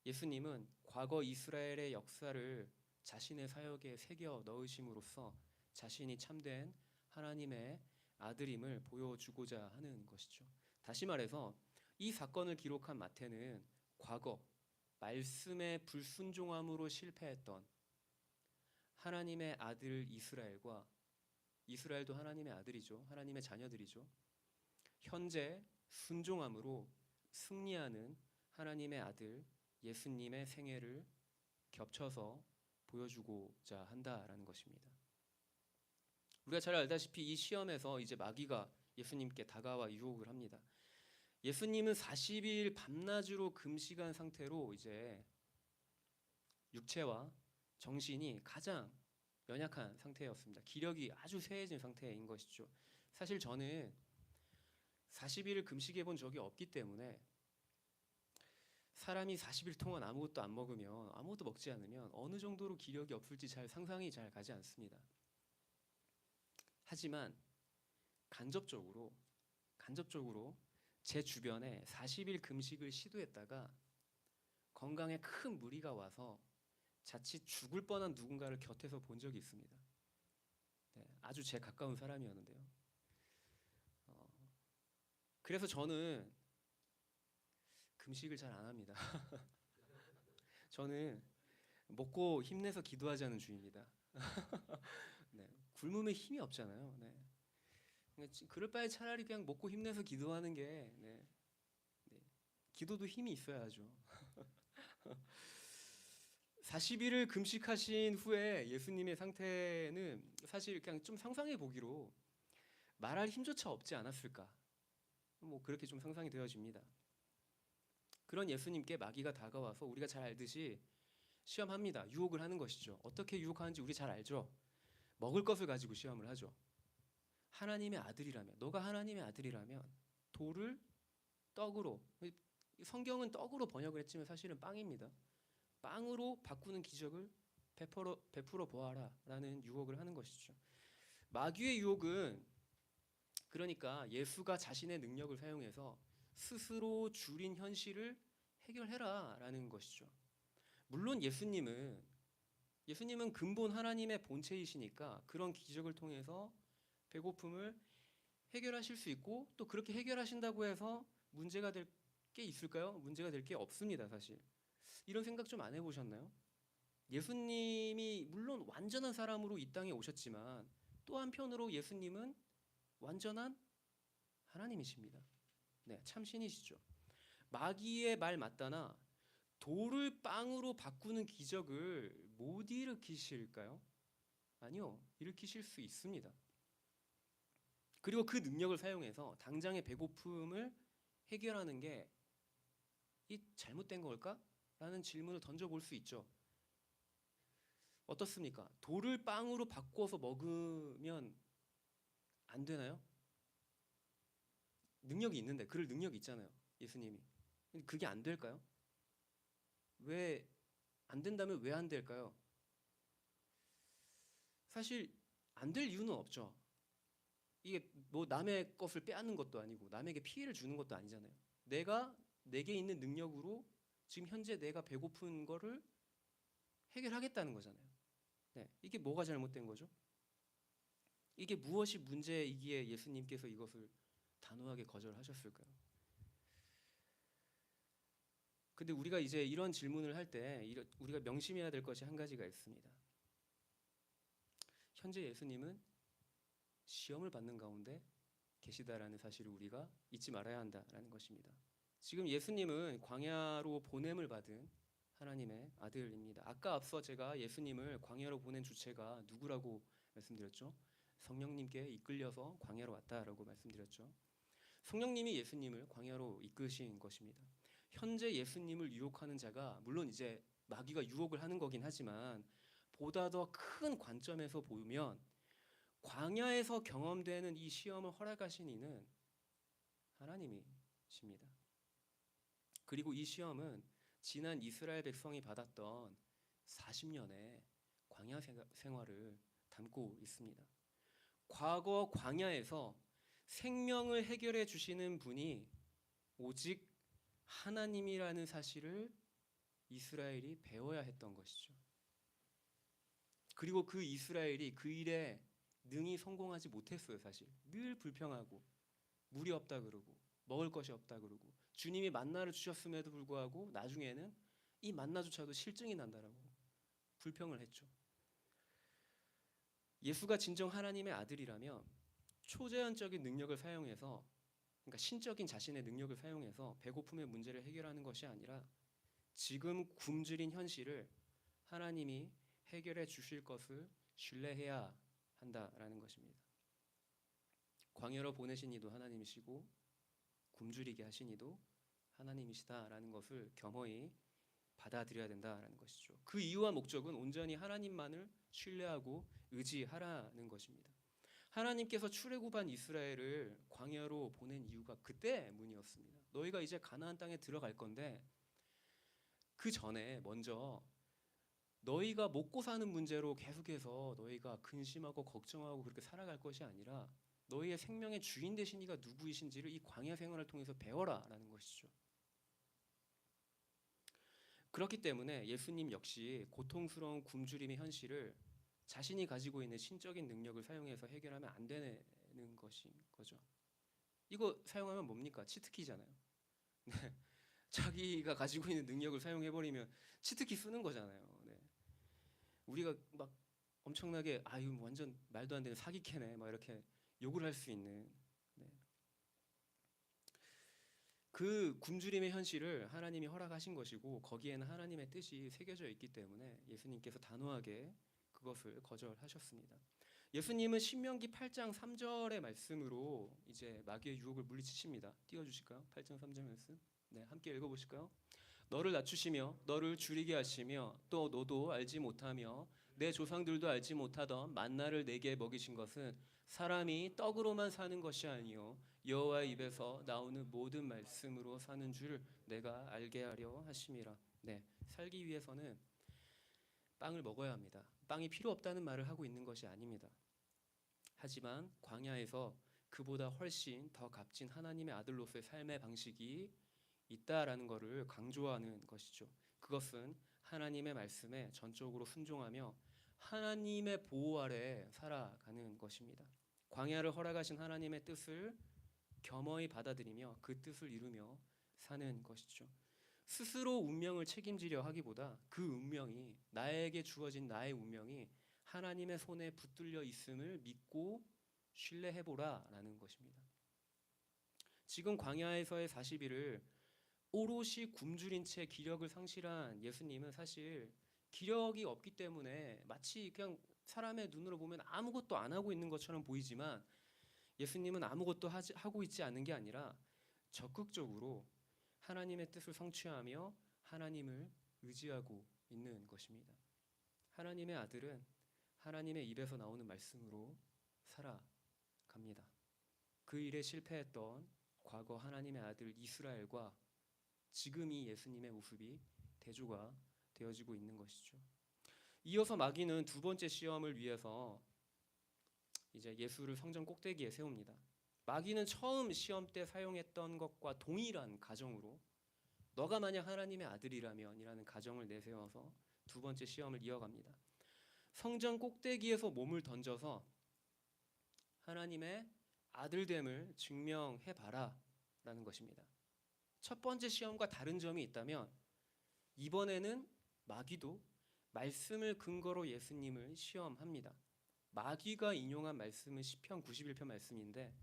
예수님은 과거 이스라엘의 역사를 자신의 사역에 새겨 넣으심으로써 자신이 참된 하나님의 아들임을 보여주고자 하는 것이죠. 다시 말해서 이 사건을 기록한 마태는 과거 말씀의 불순종함으로 실패했던 하나님의 아들 이스라엘과 이스라엘도 하나님의 아들이죠. 하나님의 자녀들이죠. 현재 순종함으로 승리하는 하나님의 아들 예수님의 생애를 겹쳐서 보여주고자 한다라는 것입니다. 우리가 잘 알다시피 이 시험에서 이제 마귀가 예수님께 다가와 유혹을 합니다. 예수님은 40일 밤낮으로 금식한 상태로 이제 육체와 정신이 가장 연약한 상태였습니다. 기력이 아주 쇠해진 상태인 것이죠. 사실 저는 40일을 금식해 본 적이 없기 때문에 사람이 40일 동안 아무것도 안 먹으면, 아무것도 먹지 않으면 어느 정도로 기력이 없을지 잘 상상이 잘 가지 않습니다. 하지만 간접적으로 제 주변에 40일 금식을 시도했다가 건강에 큰 무리가 와서 자칫 죽을 뻔한 누군가를 곁에서 본 적이 있습니다. 네, 아주 제 가까운 사람이었는데요. 그래서 저는 금식을 잘 안 합니다. 저는 먹고 힘내서 기도하자는 주의입니다. 네, 굶으면 힘이 없잖아요. 네. 그럴 바에 차라리 그냥 먹고 힘내서 기도하는 게, 네. 기도도 힘이 있어야죠. 40일을 금식하신 후에 예수님의 상태는 사실 그냥 좀 상상해 보기로 말할 힘조차 없지 않았을까, 뭐 그렇게 좀 상상이 되어집니다. 그런 예수님께 마귀가 다가와서 우리가 잘 알듯이 시험합니다. 유혹을 하는 것이죠. 어떻게 유혹하는지 우리 잘 알죠. 먹을 것을 가지고 시험을 하죠. 하나님의 아들이라면, 너가 하나님의 아들이라면 돌을 떡으로, 성경은 떡으로 번역을 했지만 사실은 빵입니다. 빵으로 바꾸는 기적을 베풀어 보아라 라는 유혹을 하는 것이죠. 마귀의 유혹은 그러니까 예수가 자신의 능력을 사용해서 스스로 주린 현실을 해결해라 라는 것이죠. 물론 예수님은 근본 하나님의 본체이시니까 그런 기적을 통해서 배고픔을 해결하실 수 있고, 또 그렇게 해결하신다고 해서 문제가 될 게 있을까요? 문제가 될 게 없습니다. 사실 이런 생각 좀 안 해보셨나요? 예수님이 물론 완전한 사람으로 이 땅에 오셨지만 또 한편으로 예수님은 완전한 하나님이십니다. 네, 참 신이시죠. 마귀의 말 맞다나 돌을 빵으로 바꾸는 기적을 못 일으키실까요? 아니요, 일으키실 수 있습니다. 그리고 그 능력을 사용해서 당장의 배고픔을 해결하는 게 이 잘못된 걸까? 라는 질문을 던져볼 수 있죠. 어떻습니까? 돌을 빵으로 바꿔서 먹으면 안 되나요? 능력이 있는데, 그럴 능력이 있잖아요, 예수님이. 그게 안 될까요? 왜 안 된다면 왜 안 될까요? 사실 안 될 이유는 없죠. 이게 뭐 남의 것을 빼앗는 것도 아니고 남에게 피해를 주는 것도 아니잖아요. 내게 있는 능력으로 지금 현재 내가 배고픈 거를 해결하겠다는 거잖아요. 네, 이게 뭐가 잘못된 거죠? 이게 무엇이 문제이기에 예수님께서 이것을 단호하게 거절하셨을까요? 근데 우리가 이제 이런 질문을 할 때 우리가 명심해야 될 것이 한 가지가 있습니다. 현재 예수님은 시험을 받는 가운데 계시다라는 사실을 우리가 잊지 말아야 한다라는 것입니다. 지금 예수님은 광야로 보냄을 받은 하나님의 아들입니다. 아까 앞서 제가 예수님을 광야로 보낸 주체가 누구라고 말씀드렸죠? 성령님께 이끌려서 광야로 왔다라고 말씀드렸죠. 성령님이 예수님을 광야로 이끄신 것입니다. 현재 예수님을 유혹하는 자가 물론 이제 마귀가 유혹을 하는 거긴 하지만 보다 더 큰 관점에서 보면 광야에서 경험되는 이 시험을 허락하신 이는 하나님이십니다. 그리고 이 시험은 지난 이스라엘 백성이 받았던 40년의 광야 생활을 담고 있습니다. 과거 광야에서 생명을 해결해 주시는 분이 오직 하나님이라는 사실을 이스라엘이 배워야 했던 것이죠. 그리고 그 이스라엘이 그 일에 능히 성공하지 못했어요. 사실 늘 불평하고 물이 없다 그러고 먹을 것이 없다 그러고 주님이 만나를 주셨음에도 불구하고 나중에는 이 만나조차도 실증이 난다라고 불평을 했죠. 예수가 진정 하나님의 아들이라면 초자연적인 능력을 사용해서, 그러니까 신적인 자신의 능력을 사용해서 배고픔의 문제를 해결하는 것이 아니라 지금 굶주린 현실을 하나님이 해결해 주실 것을 신뢰해야 한다라는 것입니다. 광야로 보내신 이도 하나님이시고 굶주리게 하신 이도 하나님이시다라는 것을 겸허히 받아들여야 된다라는 것이죠. 그 이유와 목적은 온전히 하나님만을 신뢰하고 의지하라는 것입니다. 하나님께서 출애굽한 이스라엘을 광야로 보낸 이유가 그때문이었습니다. 너희가 이제 가나안 땅에 들어갈 건데 그 전에 먼저 너희가 먹고 사는 문제로 계속해서 너희가 근심하고 걱정하고 그렇게 살아갈 것이 아니라 너희의 생명의 주인 되신 이가 누구이신지를 이 광야 생활을 통해서 배워라라는 것이죠. 그렇기 때문에 예수님 역시 고통스러운 굶주림의 현실을 자신이 가지고 있는 신적인 능력을 사용해서 해결하면 안 되는 것인 거죠. 이거 사용하면 뭡니까? 치트키잖아요. 네. 자기가 가지고 있는 능력을 사용해버리면 치트키 쓰는 거잖아요. 네. 우리가 막 엄청나게 아유 완전 말도 안 되는 사기캐네 막 이렇게 욕을 할 수 있는 그 굶주림의 현실을 하나님이 허락하신 것이고 거기에는 하나님의 뜻이 새겨져 있기 때문에 예수님께서 단호하게 그것을 거절하셨습니다. 예수님은 신명기 8장 3절의 말씀으로 이제 마귀의 유혹을 물리치십니다. 띄워주실까요? 8장 3절 말씀. 네, 함께 읽어보실까요? 너를 낮추시며 너를 줄이게 하시며 또 너도 알지 못하며 내 조상들도 알지 못하던 만나를 내게 먹이신 것은 사람이 떡으로만 사는 것이 아니요 여호와의 입에서 나오는 모든 말씀으로 사는 줄 내가 알게 하려 하심이라. 네, 살기 위해서는 빵을 먹어야 합니다. 빵이 필요 없다는 말을 하고 있는 것이 아닙니다. 하지만 광야에서 그보다 훨씬 더 값진 하나님의 아들로서의 삶의 방식이 있다라는 것을 강조하는 것이죠. 그것은 하나님의 말씀에 전적으로 순종하며 하나님의 보호 아래 살아가는 것입니다. 광야를 허락하신 하나님의 뜻을 겸허히 받아들이며 그 뜻을 이루며 사는 것이죠. 스스로 운명을 책임지려 하기보다 그 운명이 나에게 주어진 나의 운명이 하나님의 손에 붙들려 있음을 믿고 신뢰해보라라는 것입니다. 지금 광야에서의 40일을 오롯이 굶주린 채 기력을 상실한 예수님은 사실 기력이 없기 때문에 마치 그냥 사람의 눈으로 보면 아무것도 안 하고 있는 것처럼 보이지만 예수님은 아무것도 하고 있지 않은 게 아니라 적극적으로 하나님의 뜻을 성취하며 하나님을 의지하고 있는 것입니다. 하나님의 아들은 하나님의 입에서 나오는 말씀으로 살아갑니다. 그 일에 실패했던 과거 하나님의 아들 이스라엘과 지금 이 예수님의 모습이 대조가 되어지고 있는 것이죠. 이어서 마귀는 두 번째 시험을 위해서 이제 예수를 성전 꼭대기에 세웁니다. 마귀는 처음 시험 때 사용했던 것과 동일한 가정으로 너가 만약 하나님의 아들이라면이라는 가정을 내세워서 두 번째 시험을 이어갑니다. 성전 꼭대기에서 몸을 던져서 하나님의 아들됨을 증명해봐라 라는 것입니다. 첫 번째 시험과 다른 점이 있다면 이번에는 마귀도 말씀을 근거로 예수님을 시험합니다. 마귀가 인용한 말씀은 시편 91편 말씀인데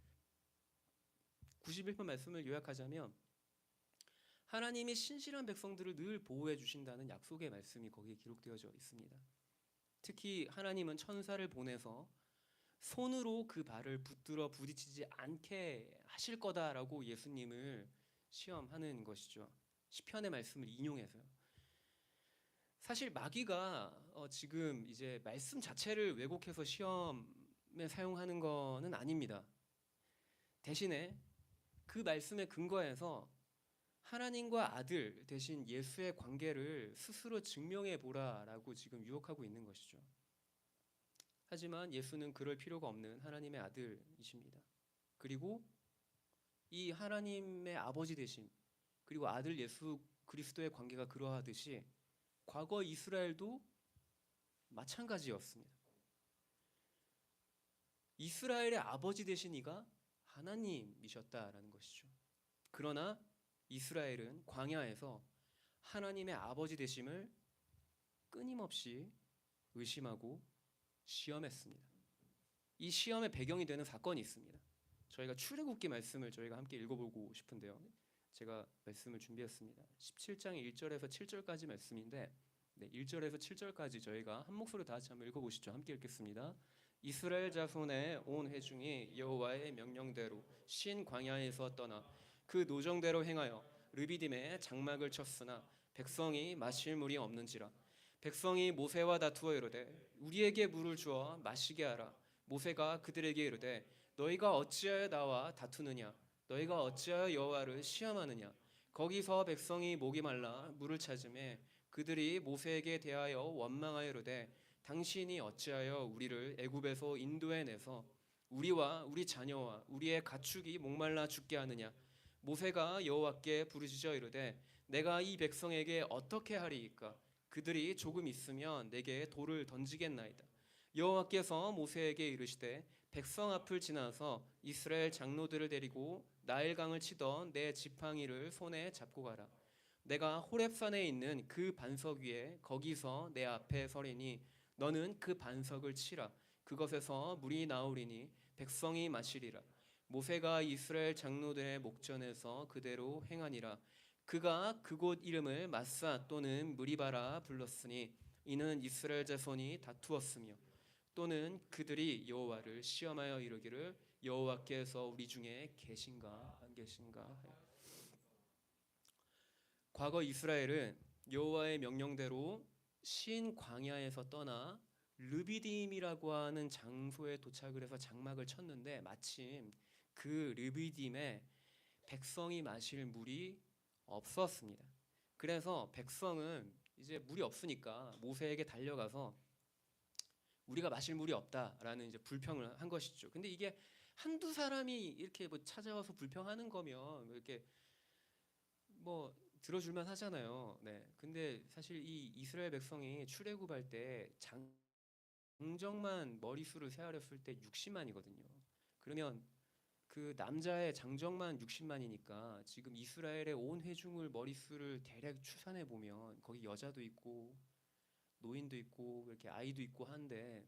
91편 말씀을 요약하자면 하나님이 신실한 백성들을 늘 보호해 주신다는 약속의 말씀이 거기에 기록되어져 있습니다. 특히 하나님은 천사를 보내서 손으로 그 발을 붙들어 부딪히지 않게 하실 거다라고 예수님을 시험하는 것이죠. 시편의 말씀을 인용해서요. 사실 마귀가 지금 이제 말씀 자체를 왜곡해서 시험에 사용하는 거는 아닙니다. 대신에 그 말씀에 근거해서 하나님과 아들 대신 예수의 관계를 스스로 증명해 보라라고 지금 유혹하고 있는 것이죠. 하지만 예수는 그럴 필요가 없는 하나님의 아들이십니다. 그리고 이 하나님의 아버지 되심 그리고 아들 예수 그리스도의 관계가 그러하듯이 과거 이스라엘도 마찬가지였습니다. 이스라엘의 아버지 되신 이가 하나님이셨다라는 것이죠. 그러나 이스라엘은 광야에서 하나님의 아버지 되심을 끊임없이 의심하고 시험했습니다. 이 시험의 배경이 되는 사건이 있습니다. 저희가 출애굽기 말씀을 저희가 함께 읽어보고 싶은데요. 제가 말씀을 준비했습니다. 17장 1절에서 7절까지 말씀인데 1절에서 7절까지 저희가 한 목소리로 다 같이 한번 읽어보시죠. 함께 읽겠습니다. 이스라엘 자손의 온 회중이 여호와의 명령대로 신 광야에서 떠나 그 노정대로 행하여 르비딤에 장막을 쳤으나 백성이 마실 물이 없는지라 백성이 모세와 다투어 이르되 우리에게 물을 주어 마시게 하라 모세가 그들에게 이르되 너희가 어찌하여 나와 다투느냐 너희가 어찌하여 여호와를 시험하느냐 거기서 백성이 목이 말라 물을 찾으매 그들이 모세에게 대하여 원망하여 이르되 당신이 어찌하여 우리를 애굽에서 인도해 내서 우리와 우리 자녀와 우리의 가축이 목말라 죽게 하느냐 모세가 여호와께 부르짖어 이르되 내가 이 백성에게 어떻게 하리이까 그들이 조금 있으면 내게 돌을 던지겠나이다 여호와께서 모세에게 이르시되 백성 앞을 지나서 이스라엘 장로들을 데리고 나일강을 치던 내 지팡이를 손에 잡고 가라 내가 호렙산에 있는 그 반석 위에 거기서 내 앞에 서리니 너는 그 반석을 치라 그것에서 물이 나오리니 백성이 마시리라 모세가 이스라엘 장로들의 목전에서 그대로 행하니라 그가 그곳 이름을 마사 또는 무리바라 불렀으니 이는 이스라엘 자손이 다투었으며 또는 그들이 여호와를 시험하여 이르기를 여호와께서 우리 중에 계신가 안 계신가 과거 이스라엘은 여호와의 명령대로 신 광야에서 떠나 르비딤이라고 하는 장소에 도착을 해서 장막을 쳤는데 마침 그 르비딤에 백성이 마실 물이 없었습니다. 그래서 백성은 이제 물이 없으니까 모세에게 달려가서 우리가 마실 물이 없다라는 이제 불평을 한 것이죠. 근데 이게 한두 사람이 이렇게 뭐 찾아와서 불평하는 거면 이렇게 뭐 들어줄만 하잖아요. 네. 근데 사실 이 이스라엘 백성이 출애굽할 때 장정만 머릿수를 세하렸을 때 60만이거든요. 그러면 그 남자의 장정만 60만이니까 지금 이스라엘의 온 회중을 머릿수를 대략 추산해 보면 거기 여자도 있고 노인도 있고 이렇게 아이도 있고 한데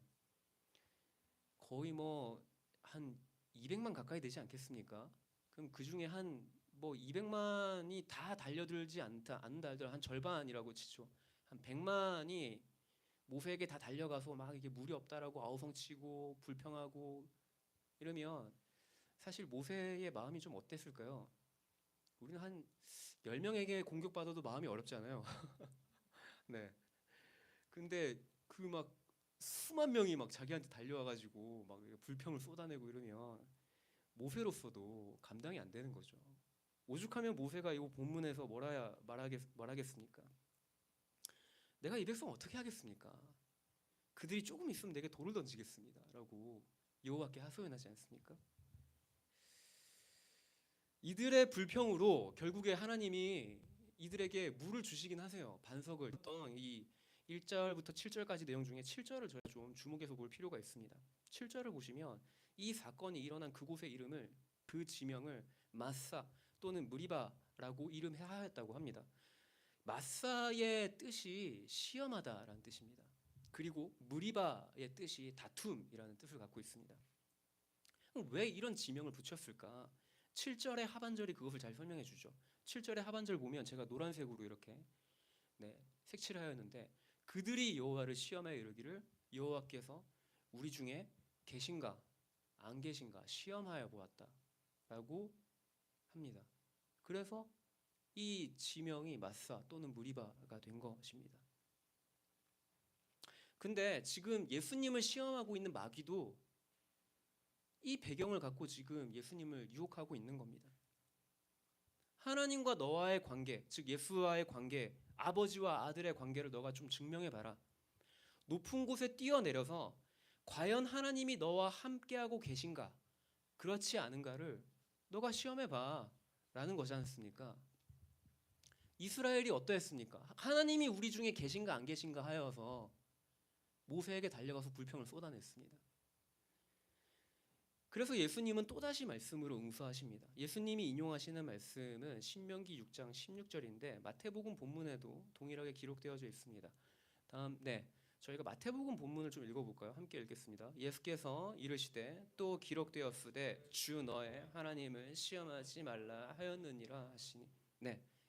거의 뭐 한 200만 가까이 되지 않겠습니까? 그럼 그 중에 한 뭐 200만이 다 달려들지 않는다 하더라도 한 절반이라고 치죠. 한 100만이 모세에게 다 달려가서 막 이게 물이 없다라고 아우성치고 불평하고 이러면 사실 모세의 마음이 좀 어땠을까요? 우리는 한 10명에게 공격받아도 마음이 어렵잖아요. 네. 근데 그 막 수만 명이 막 자기한테 달려와가지고 막 불평을 쏟아내고 이러면 모세로서도 감당이 안 되는 거죠. 오죽하면 모세가 이 본문에서 뭐라 말하겠습니까? 내가 이 백성 어떻게 하겠습니까? 그들이 조금 있으면 내게 돌을 던지겠습니다라고 여호와께 하소연하지 않습니까? 이들의 불평으로 결국에 하나님이 이들에게 물을 주시긴 하세요. 반석을 어떤 이 1절부터 7절까지 내용 중에 7절을 저희가 좀 주목해서 볼 필요가 있습니다. 7절을 보시면 이 사건이 일어난 그곳의 이름을 그 지명을 마사 또는 무리바라고 이름하였다고 합니다. 마사의 뜻이 시험하다라는 뜻입니다. 그리고 무리바의 뜻이 다툼이라는 뜻을 갖고 있습니다. 왜 이런 지명을 붙였을까? 7절의 하반절이 그것을 잘 설명해 주죠. 7절의 하반절 보면 제가 노란색으로 이렇게 색칠을 하였는데 그들이 여호와를 시험하여 이르기를 여호와께서 우리 중에 계신가 안 계신가 시험하여 보았다라고 합니다. 그래서 이 지명이 마사 또는 무리바가 된 것입니다. 근데 지금 예수님을 시험하고 있는 마귀도 이 배경을 갖고 지금 예수님을 유혹하고 있는 겁니다. 하나님과 너와의 관계, 즉 예수와의 관계, 아버지와 아들의 관계를 너가 좀 증명해봐라. 높은 곳에 뛰어내려서 과연 하나님이 너와 함께하고 계신가, 그렇지 않은가를 너가 시험해봐 라는 거지 않습니까? 이스라엘이 어떠했습니까? 하나님이 우리 중에 계신가 안 계신가 하여서 모세에게 달려가서 불평을 쏟아냈습니다. 그래서 예수님은 또다시 말씀으로 응수하십니다. 예수님이 인용하시는 말씀은 신명기 6장 16절인데 마태복음 본문에도 동일하게 기록되어져 있습니다. 다음 저희가 마태복음 본문을 좀 읽어볼까요? 함께 읽겠습니다. 예수께서 이르시되 또 기록되었으되 주 너의 하나님을 시험하지 말라 하였느니라 하시니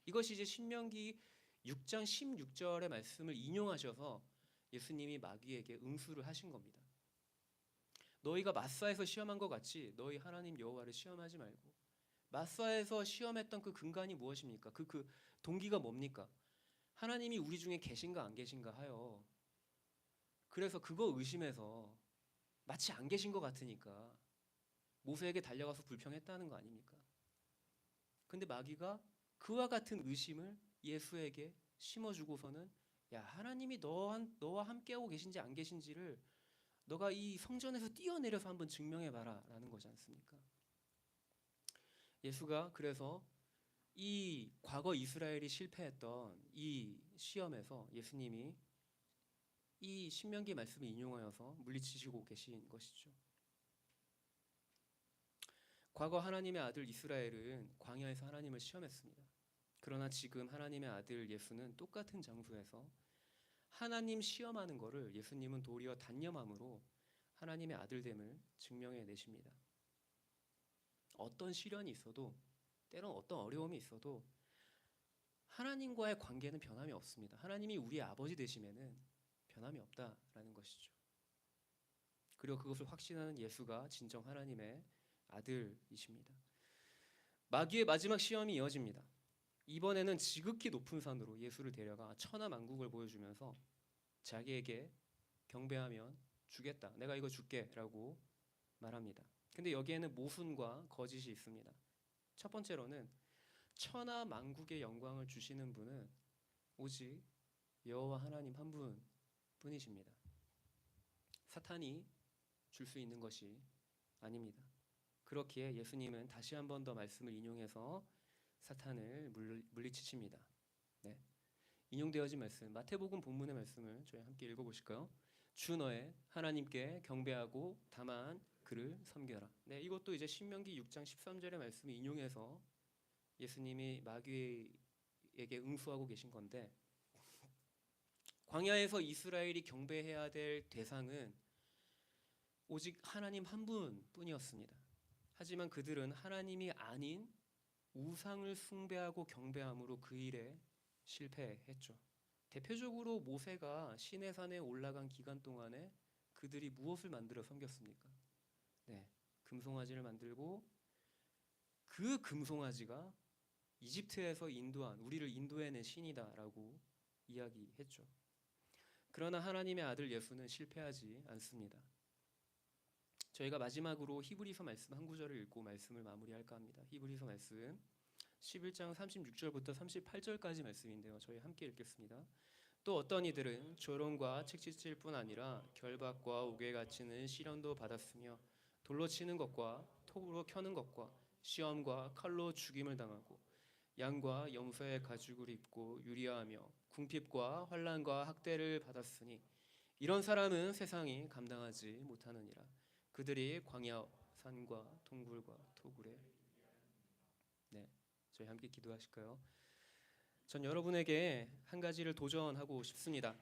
이것이 이제 신명기 6장 16절의 말씀을 인용하셔서 예수님이 마귀에게 응수를 하신 겁니다. 너희가 마사에서 시험한 것 같이 너희 하나님 여호와를 시험하지 말고 마사에서 시험했던 그 근간이 무엇입니까? 그 동기가 뭡니까? 하나님이 우리 중에 계신가 안 계신가 하여 그래서 그거 의심해서 마치 안 계신 것 같으니까 모세에게 달려가서 불평했다는 거 아닙니까? 근데 마귀가 그와 같은 의심을 예수에게 심어주고서는 야, 하나님이 너와 함께하고 계신지 안 계신지를 너가 이 성전에서 뛰어내려서 한번 증명해봐라 라는 거지 않습니까? 예수가 그래서 이 과거 이스라엘이 실패했던 이 시험에서 예수님이 이 신명기 말씀을 인용하여서 물리치시고 계신 것이죠. 과거 하나님의 아들 이스라엘은 광야에서 하나님을 시험했습니다. 그러나 지금 하나님의 아들 예수는 똑같은 장소에서 하나님 시험하는 것을 예수님은 도리어 단념함으로 하나님의 아들됨을 증명해 내십니다. 어떤 시련이 있어도 때론 어떤 어려움이 있어도 하나님과의 관계는 변함이 없습니다. 하나님이 우리의 아버지 되심에는 변함이 없다라는 것이죠. 그리고 그것을 확신하는 예수가 진정 하나님의 아들이십니다. 마귀의 마지막 시험이 이어집니다. 이번에는 지극히 높은 산으로 예수를 데려가 천하만국을 보여주면서 자기에게 경배하면 주겠다. 내가 이거 줄게 라고 말합니다. 근데 여기에는 모순과 거짓이 있습니다. 첫 번째로는 천하만국의 영광을 주시는 분은 오직 여호와 하나님 한 분뿐이십니다. 사탄이 줄 수 있는 것이 아닙니다. 그렇기에 예수님은 다시 한 번 더 말씀을 인용해서 사탄을 물리치십니다. 네. 인용되어진 말씀 마태복음 본문의 말씀을 저희 함께 읽어보실까요? 주 너의 하나님께 경배하고 다만 그를 섬겨라. 네, 이것도 이제 신명기 6장 13절의 말씀을 인용해서 예수님이 마귀에게 응수하고 계신 건데, 광야에서 이스라엘이 경배해야 될 대상은 오직 하나님 한 분뿐이었습니다. 하지만 그들은 하나님이 아닌 우상을 숭배하고 경배함으로 그 일에 실패했죠. 대표적으로 모세가 시내산에 올라간 기간 동안에 그들이 무엇을 만들어 섬겼습니까? 네, 금송아지를 만들고 그 금송아지가 이집트에서 인도한 우리를 인도해낸 신이다라고 이야기했죠. 그러나 하나님의 아들 예수는 실패하지 않습니다. 저희가 마지막으로 히브리서 말씀 한 구절을 읽고 말씀을 마무리할까 합니다. 히브리서 말씀 11장 36절부터 38절까지 말씀인데요. 저희 함께 읽겠습니다. 또 어떤 이들은 조롱과 책짓질 뿐 아니라 결박과 옥에 갇히는 시련도 받았으며 돌로 치는 것과 톱으로 켜는 것과 시험과 칼로 죽임을 당하고 양과 염소의 가죽을 입고 유리하며 궁핍과 환난과 학대를 받았으니 이런 사람은 세상이 감당하지 못하느니라. 그들이 광야 산과 동굴과 토굴에. 네, 저희 함께 기도하실까요? 전 여러분에게 한 가지를 도전하고 싶습니다.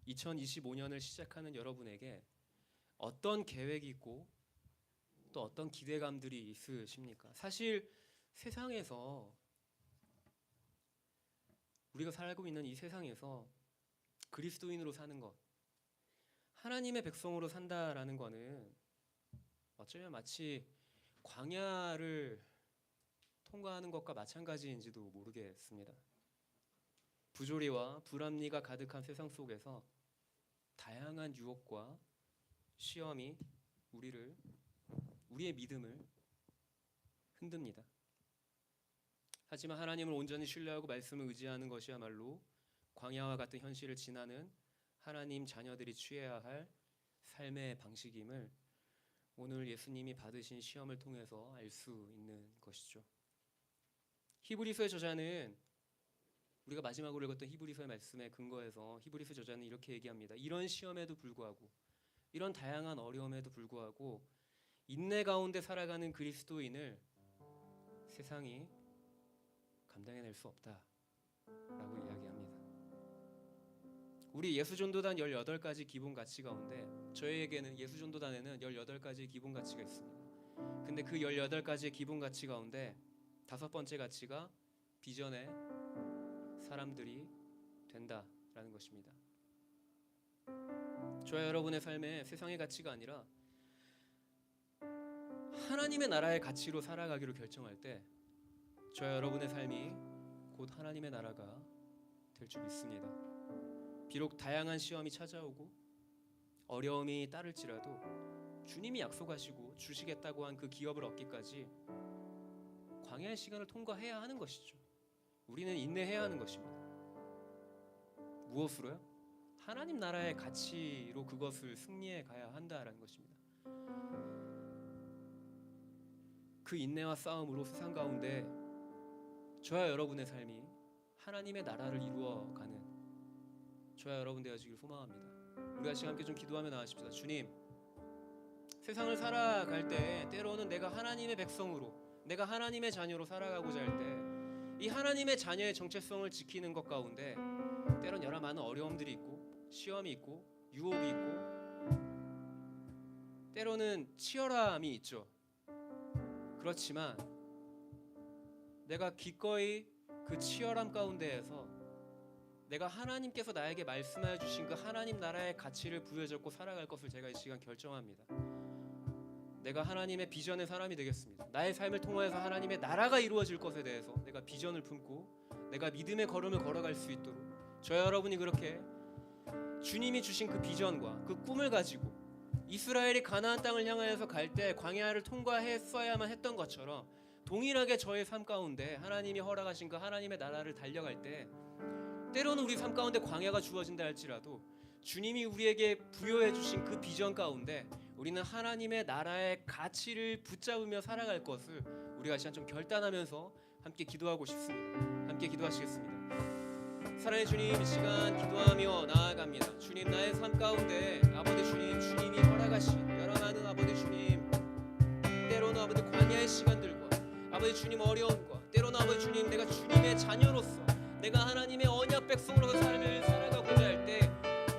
2025년을 시작하는 여러분에게 어떤 계획이 있고 또 어떤 기대감들이 있으십니까? 사실 세상에서 우리가 살고 있는 이 세상에서 그리스도인으로 사는 것, 하나님의 백성으로 산다라는 것은 어쩌면 마치 광야를 통과하는 것과 마찬가지인지도 모르겠습니다. 부조리와 불합리가 가득한 세상 속에서 다양한 유혹과 시험이 우리의 믿음을 흔듭니다. 하지만 하나님을 온전히 신뢰하고 말씀을 의지하는 것이야말로 광야와 같은 현실을 지나는 하나님 자녀들이 취해야 할 삶의 방식임을 오늘 예수님이 받으신 시험을 통해서 알 수 있는 것이죠. 히브리서의 저자는 우리가 마지막으로 읽었던 히브리서의 말씀에 근거해서 히브리서 저자는 이렇게 얘기합니다. 이런 시험에도 불구하고, 이런 다양한 어려움에도 불구하고 인내 가운데 살아가는 그리스도인을 세상이 감당해낼 수 없다라고 이야기합니다. 우리 예수전도단 18가지 기본 가치 가운데 저희에게는 예수전도단에는 18가지 기본 가치가 있습니다. 근데 그 18가지의 기본 가치 가운데 5번째 가치가 비전의 사람들이 된다라는 것입니다. 저와 여러분의 삶에 세상의 가치가 아니라 하나님의 나라의 가치로 살아가기로 결정할 때 저와 여러분의 삶이 곧 하나님의 나라가 될 줄 믿습니다. 비록 다양한 시험이 찾아오고 어려움이 따를지라도 주님이 약속하시고 주시겠다고 한 그 기업을 얻기까지 광야의 시간을 통과해야 하는 것이죠. 우리는 인내해야 하는 것입니다. 무엇으로요? 하나님 나라의 가치로 그것을 승리해 가야 한다라는 것입니다. 그 인내와 싸움으로 세상 가운데 저와 여러분의 삶이 하나님의 나라를 이루어가는 저와 여러분 되어지길 소망합니다. 우리 같이 함께 좀 기도하며 나아가십시다. 주님, 세상을 살아갈 때 때로는 내가 하나님의 백성으로, 내가 하나님의 자녀로 살아가고자 할 때 이 하나님의 자녀의 정체성을 지키는 것 가운데 때론 여러 많은 어려움들이 있고 시험이 있고 유혹이 있고 때로는 치열함이 있죠. 그렇지만 내가 기꺼이 그 치열함 가운데에서 내가 하나님께서 나에게 말씀하여 주신 그 하나님 나라의 가치를 부여잡고 살아갈 것을 제가 이 시간 결정합니다. 내가 하나님의 비전의 사람이 되겠습니다. 나의 삶을 통하여서 하나님의 나라가 이루어질 것에 대해서 내가 비전을 품고 내가 믿음의 걸음을 걸어갈 수 있도록 저와 여러분이 그렇게 주님이 주신 그 비전과 그 꿈을 가지고 이스라엘이 가나안 땅을 향하여서 갈 때 광야를 통과했어야만 했던 것처럼 동일하게 저의 삶 가운데 하나님이 허락하신 그 하나님의 나라를 달려갈 때 때로는 우리 삶 가운데 광야가 주어진다 할지라도 주님이 우리에게 부여해 주신 그 비전 가운데 우리는 하나님의 나라의 가치를 붙잡으며 살아갈 것을 우리가 시간 좀 결단하면서 함께 기도하고 싶습니다. 함께 기도하시겠습니다. 사랑의 주님, 이 시간 기도하며 나아갑니다. 주님, 나의 삶 가운데 아버지 주님, 주님이 허락하신 여러 많은 아버지 주님, 때로는 아버지 광야의 시간들과 아버지 주님 어려움과 때로는 아버지 주님 내가 주님의 자녀로서 내가 하나님의 언약 백성으로서 삶을 살아가고자 할 때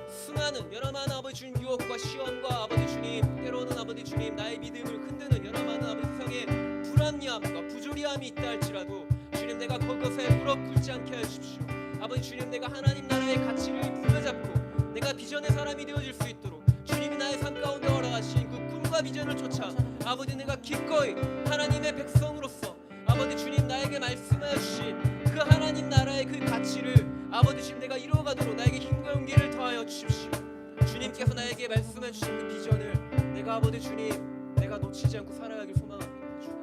수많은 여러 많은 아버지 주님 유혹과 시험과 아버지 주님 때로는 아버지 주님 나의 믿음을 흔드는 여러 많은 아버지 세상의 불합리함과 부조리함이 있다 할지라도 주님 내가 그것에 무릎 꿇지 않게 하십시오. 아버지 주님 내가 하나님 나라의 가치를 부여잡고 내가 비전의 사람이 되어질 수 있도록 주님이 나의 삶 가운데 허락하신 그 꿈과 비전을 쫓아 아버지 내가 기꺼이 하나님의 백성으로서 아버지 주님 나에게 말씀하여 주신 그 하나님 나라의 그 가치를 아버지 주님 내가 이루어가도록 나에게 힘과 용기를 더하여 주십시오. 주님께서 나에게 말씀해 주신 그 비전을 내가 아버지 주님 내가 놓치지 않고 살아가길 소망합니다. 주님.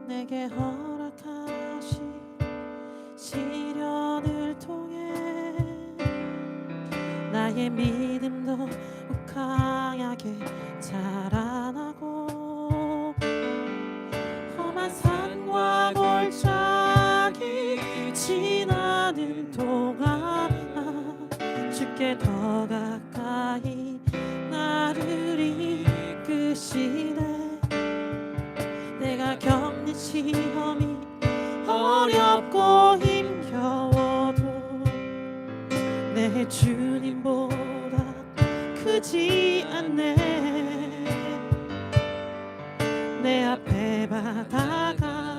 내게 허락하신 시련을 통해 나의 믿음도 강하게 자라나고 험한 산과 골짜기 지나는 동안 주께 더 가까이 나를 이끄시네. 내가 겪는 시험이 어렵고 힘겨워도 내 주님보다 크지 않네. 내 앞에 바다가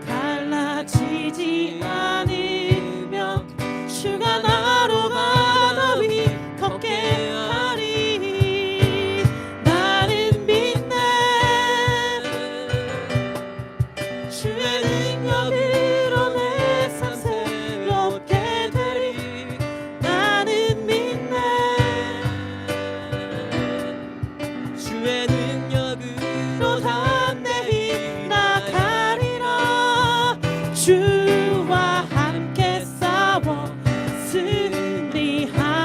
갈라지지 않으면 주가 나로 바다 위 걷게 하리. 나는 믿네. 주의 능력으로 내 삶 새롭게 되리. 나는 믿네. 주의 능력으로 담대히 나가리라. 주와 함께 싸워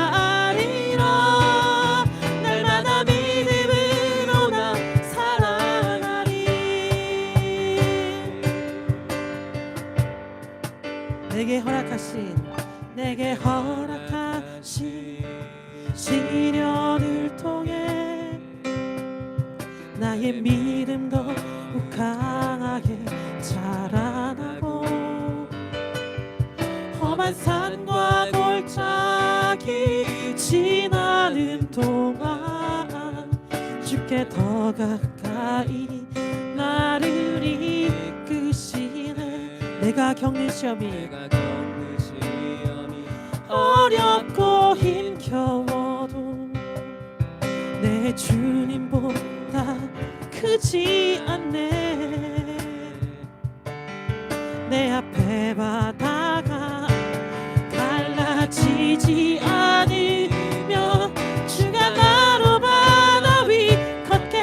승리하리라. 날마다 믿음으로 나 살아가리. 내게 허락하신 시련을 통해 나의 믿음도 강하게 자라나고 험한 산과 골짜기 지나는 동안 주께 더 가까이 나를 이끄시네. 내가 겪는 시험이 어렵고 힘겨워도 내 주님보다 크지 않네. 내 앞에 바다가 갈라지지 않으며 주가 나로 바다 위 걷게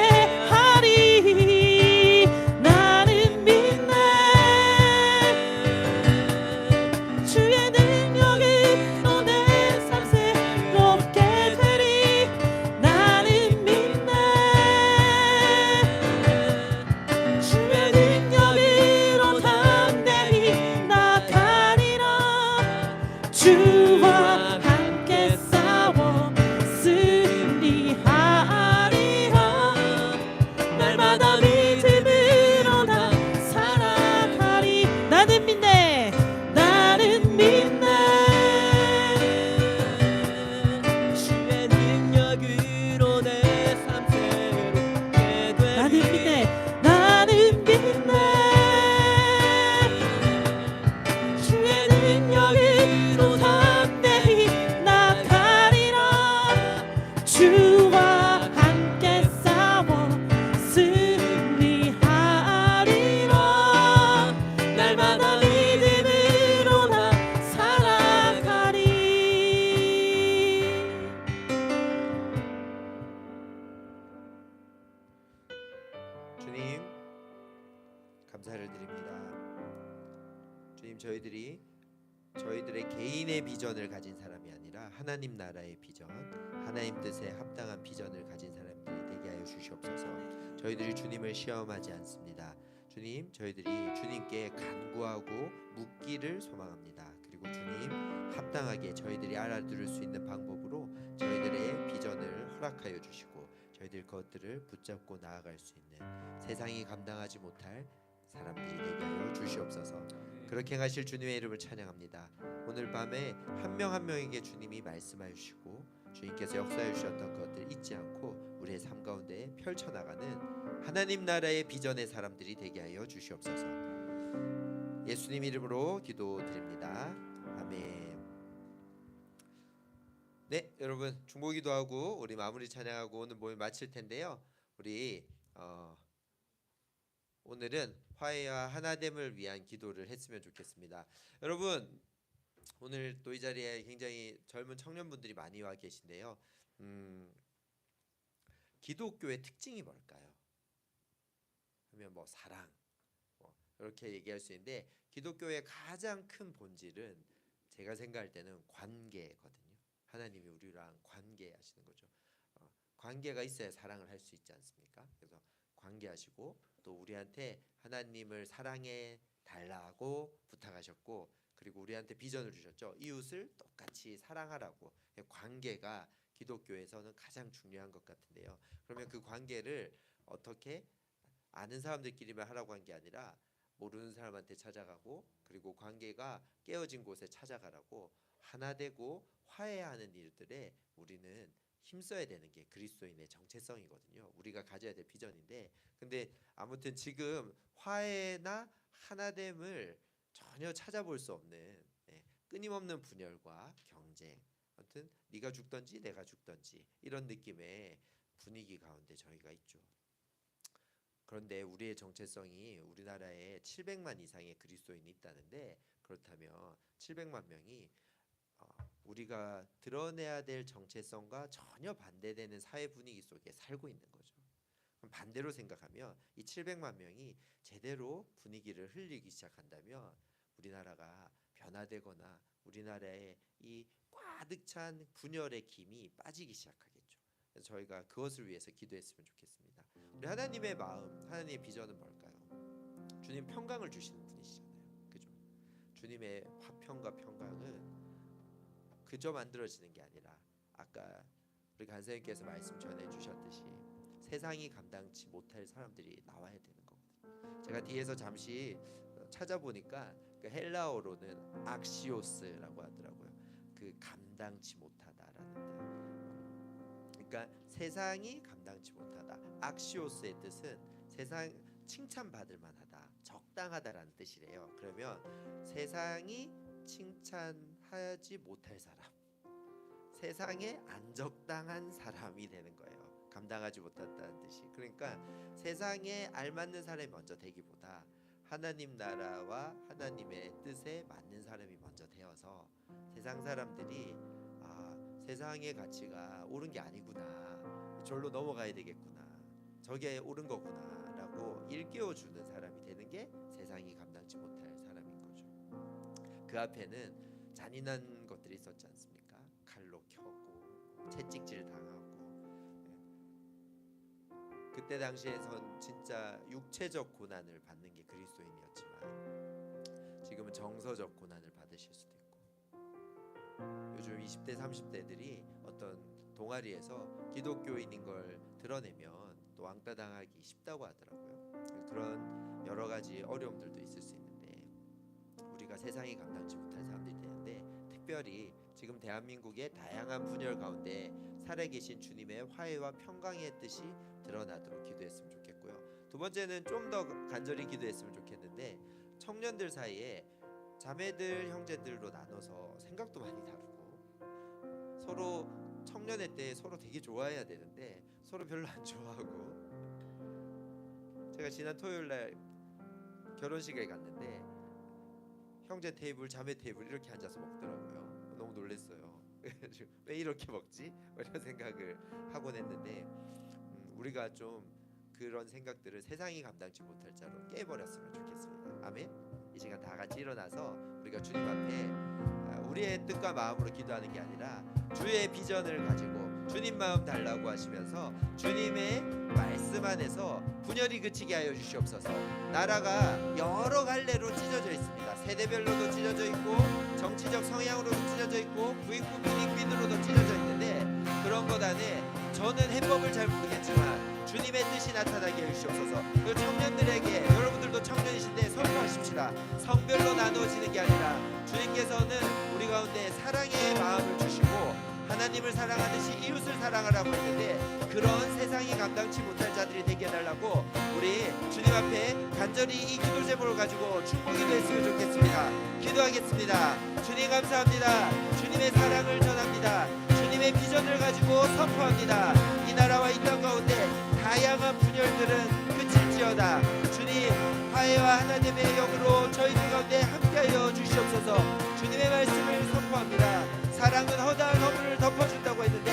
하리. 나는 믿네. 주의 능력으로 내 삶 새롭게 되리. 나는 믿네. 주의 능력으로 담대히 나가리라. 주와 함께 싸워 승리하리라. 날마다 믿음으로 나 살아가리. 나는 믿네. 나는 믿네. 주의 능력으로 내 삶 새롭게 되리. 나는 믿네. 나는 믿네. 주의 능력으로 담대히 나가리라. 주와 함께 싸워 승리하리라. 날마다 믿음으로 나 살아가리. 주님 감사를 드립니다. 주님, 저희들의 개인의 비전을 가진 사람이 아니라 하나님 나라의 비전, 하나님 뜻에 합당한 비전을 가진 사람들이 되게 하여 주시옵소서. 저희들이 주님을 시험하지 않습니다. 주님, 저희들이 주님께 간구하고 묻기를 소망합니다. 그리고 주님, 합당하게 저희들이 알아들을 수 있는 방법으로 저희들의 비전을 허락하여 주시고 저희들 그것들을 붙잡고 나아갈 수 있는, 세상이 감당하지 못할 사람들이 되게 하여 주시옵소서. 그렇게 하실 주님의 이름을 찬양합니다. 오늘 밤에 한 명 한 명에게 주님이 말씀하여 주시고 주님께서 역사해 주셨던 것들 잊지 않고 우리의 삶 가운데 펼쳐나가는 하나님 나라의 비전의 사람들이 되게 하여 주시옵소서. 예수님 이름으로 기도드립니다. 아멘. 네, 여러분 중보기도하고 우리 마무리 찬양하고 오늘 모임 마칠 텐데요. 우리 오늘은 화해와 하나됨을 위한 기도를 했으면 좋겠습니다. 여러분, 오늘 또 이 자리에 굉장히 젊은 청년분들이 많이 와 계신데요. 기독교의 특징이 뭘까요? 하면 뭐 사랑, 이렇게 얘기할 수 있는데 기독교의 가장 큰 본질은 제가 생각할 때는 관계거든요. 하나님이 우리랑 관계하시는 거죠. 관계가 있어야 사랑을 할 수 있지 않습니까? 그래서 관계하시고 또 우리한테 하나님을 사랑해 달라고 부탁하셨고, 그리고 우리한테 비전을 주셨죠. 이웃을 똑같이 사랑하라고. 관계가 기독교에서는 가장 중요한 것 같은데요. 그러면 그 관계를 어떻게 아는 사람들끼리만 하라고 한 게 아니라 모르는 사람한테 찾아가고, 그리고 관계가 깨어진 곳에 찾아가라고 하나 되고 화해하는 일들에 우리는 힘써야 되는 게 그리스도인의 정체성이거든요. 우리가 가져야 될 비전인데, 근데 아무튼 지금 화해나 하나됨을 전혀 찾아볼 수 없는 끊임없는 분열과 경쟁, 아무튼 네가 죽든지 내가 죽든지 이런 느낌의 분위기 가운데 저희가 있죠. 그런데 우리의 정체성이 우리나라에 700만 이상의 그리스도인이 있다는데, 그렇다면 700만 명이 우리가 드러내야 될 정체성과 전혀 반대되는 사회 분위기 속에 살고 있는 거죠. 그럼 반대로 생각하면 이 700만 명이 제대로 분위기를 흘리기 시작한다면 우리나라가 변화되거나 우리나라의 이 가득 찬 분열의 김이 빠지기 시작하겠죠. 그래서 저희가 그것을 위해서 기도했으면 좋겠습니다. 우리 하나님의 마음, 하나님의 비전은 뭘까요? 주님 평강을 주시는 분이시잖아요. 그죠? 주님의 화평과 평강은 그저 만들어지는 게 아니라 아까 우리 간사님께서 말씀 전해 주셨듯이 세상이 감당치 못할 사람들이 나와야 되는 거거든요. 제가 뒤에서 잠시 찾아보니까 그 헬라어로는 악시오스라고 하더라고요. 그 감당치 못하다라는 뜻. 그러니까 세상이 감당치 못하다. 악시오스의 뜻은 세상 칭찬받을 만하다, 적당하다라는 뜻이래요. 그러면 세상이 칭찬하지 못할 사람, 세상에 안 적당한 사람이 되는 거예요. 감당하지 못했다는 뜻이. 그러니까 세상에 알맞는 사람이 먼저 되기보다 하나님 나라와 하나님의 뜻에 맞는 사람이 먼저 되어서 세상 사람들이 세상의 가치가 옳은 게 아니구나, 절로 넘어가야 되겠구나, 저게 옳은 거구나 라고 일깨워주는 사람이 되는 게 세상이 감당치 못할 사람인 거죠. 그 앞에는 잔인한 것들이 있었지 않습니까? 칼로 켜고 채찍질 당하고. 그때 당시에선 진짜 육체적 고난을 받는 게 그리스도인이었지만 지금은 정서적 고난을 받으실 수도 있고, 요즘 20대 30대들이 어떤 동아리에서 기독교인인 걸 드러내면 또 왕따 당하기 쉽다고 하더라고요. 그런 여러 가지 어려움들도 있을 수 있는데 우리가 세상이 감당치 못할 사람들이 되는데, 특별히 지금 대한민국의 다양한 분열 가운데 살아계신 주님의 화해와 평강의 뜻이 드러나도록 기도했으면 좋겠고요. 두 번째는 좀 더 간절히 기도했으면 좋겠는데, 청년들 사이에 자매들 형제들로 나눠서 생각도 많이 다르고 서로 청년회 때 서로 되게 좋아해야 되는데 서로 별로 안 좋아하고, 제가 지난 토요일날 결혼식에 갔는데 형제 테이블 자매 테이블 이렇게 앉아서 먹더라고요. 너무 놀랐어요. 왜 이렇게 먹지? 이런 생각을 하곤 했는데 우리가 좀 그런 생각들을 세상이 감당치 못할 자로 깨버렸으면 좋겠습니다. 아멘. 이 시간 다 같이 일어나서 우리가 주님 앞에 우리의 뜻과 마음으로 기도하는 게 아니라 주의 비전을 가지고 주님 마음 달라고 하시면서 주님의 말씀 안에서 분열이 그치게 하여 주시옵소서. 나라가 여러 갈래로 찢어져 있습니다. 세대별로도 찢어져 있고 정치적 성향으로도 찢어져 있고 부익부 민익빈으로도 찢어져 있는데, 그런 것 안에 저는 해법을 잘 모르겠지만 주님의 뜻이 나타나게 해주시옵소서. 그 청년들에게, 여러분들도 청년이신데 선포하십시다. 성별로 나누어지는 게 아니라 주님께서는 우리 가운데 사랑의 마음을 주시고 하나님을 사랑하듯이 이웃을 사랑하라고 했는데, 그런 세상이 감당치 못할 자들이 되게 해달라고 우리 주님 앞에 간절히 이 기도 제목을 가지고 충고기도 했으면 좋겠습니다. 기도하겠습니다. 주님 감사합니다. 주님의 사랑을 전합니다. 주님의 비전을 가지고 선포합니다. 이 나라와 이 땅 가운데 다양한 분열들은 그칠지어다. 주님, 화해와 하나님의 영으로 저희들 가운데 함께하여 주시옵소서. 주님의 말씀을 선포합니다. 사랑은 허다한 허물을 덮어준다고 했는데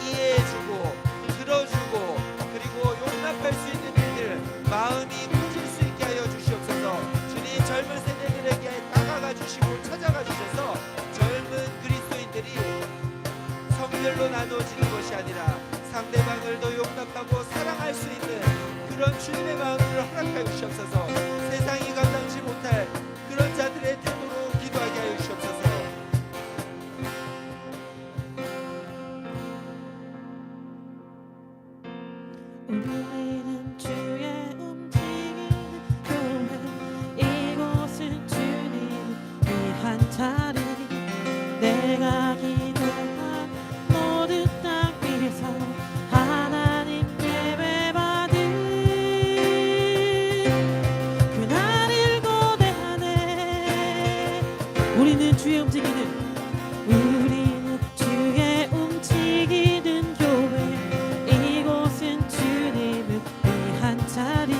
이해해주고 들어주고 그리고 용납할 수 있는 일들, 마음이 커질 수 있게 하여 주시옵소서. 주님, 젊은 세대들에게 다가가 주시고 찾아가 주셔서 젊은 그리스도인들이 성별로 나누어지는 것이 아니라 상대방을 더 용납하고 사랑할 수 있는 그런 주님의 마음을 허락하여 주시옵소서. 세상이 감당치 못할 그런 자들의 태도로 기도하게 하여 주시옵소서. 우리는 주의 움직이는 교회, 이곳은 주님 위한 자리. 내가 기도한 모든 땅 위에서 하나님 예배받은 그날을 고대하네. 우리는 주의 움직이는 교회, 이곳은 주님을 위한 자리.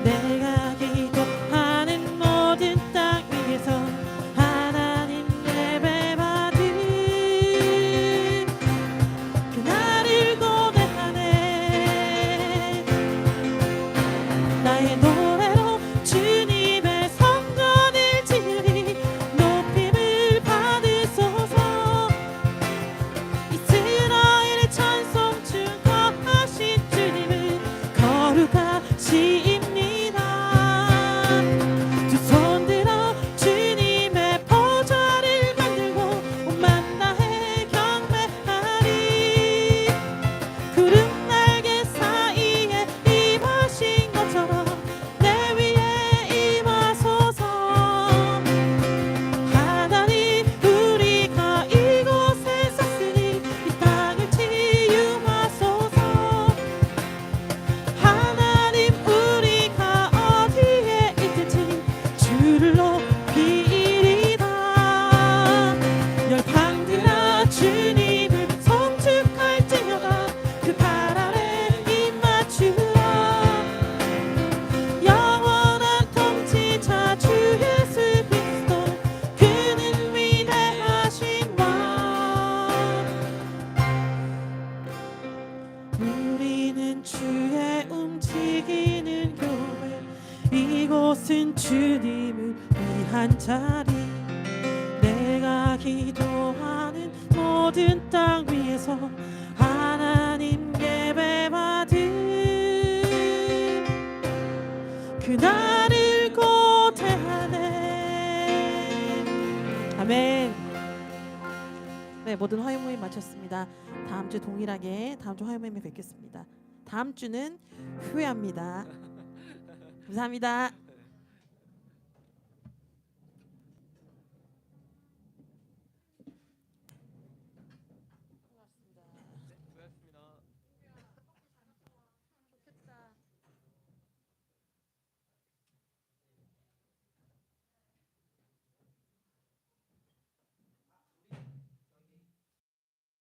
내가 기도하는 모든 땅 위에서 하나님 예배받은 그날을 고대하네. 나의 노래로 주님의 성전을 지으리. 높임을 받으소서. 이스라엘의 찬송 중 거하신 주님은 거룩하십니다. 두 손 들어 주님의 보좌를 만들고 온 만나에 경배하리. 구름 날개 사이에 임하신 것처럼 내 위에 임하소서. 하나님, 우리가 이곳에 섰으니 이 땅을 치유하소서. 하나님, 우리 이곳은 주의 움직이는 교회, 이곳은 주님을 위한 자리. 내가 기도하는 모든 땅 위에서 하나님 예배받을 그날을 고대하네. 아멘. 네, 모든 화요 모임 마쳤습니다. 다음 주 동일하게 다음 주 화요 모임에 뵙겠습니다. 다음 주는 후회합니다. 감사합니다.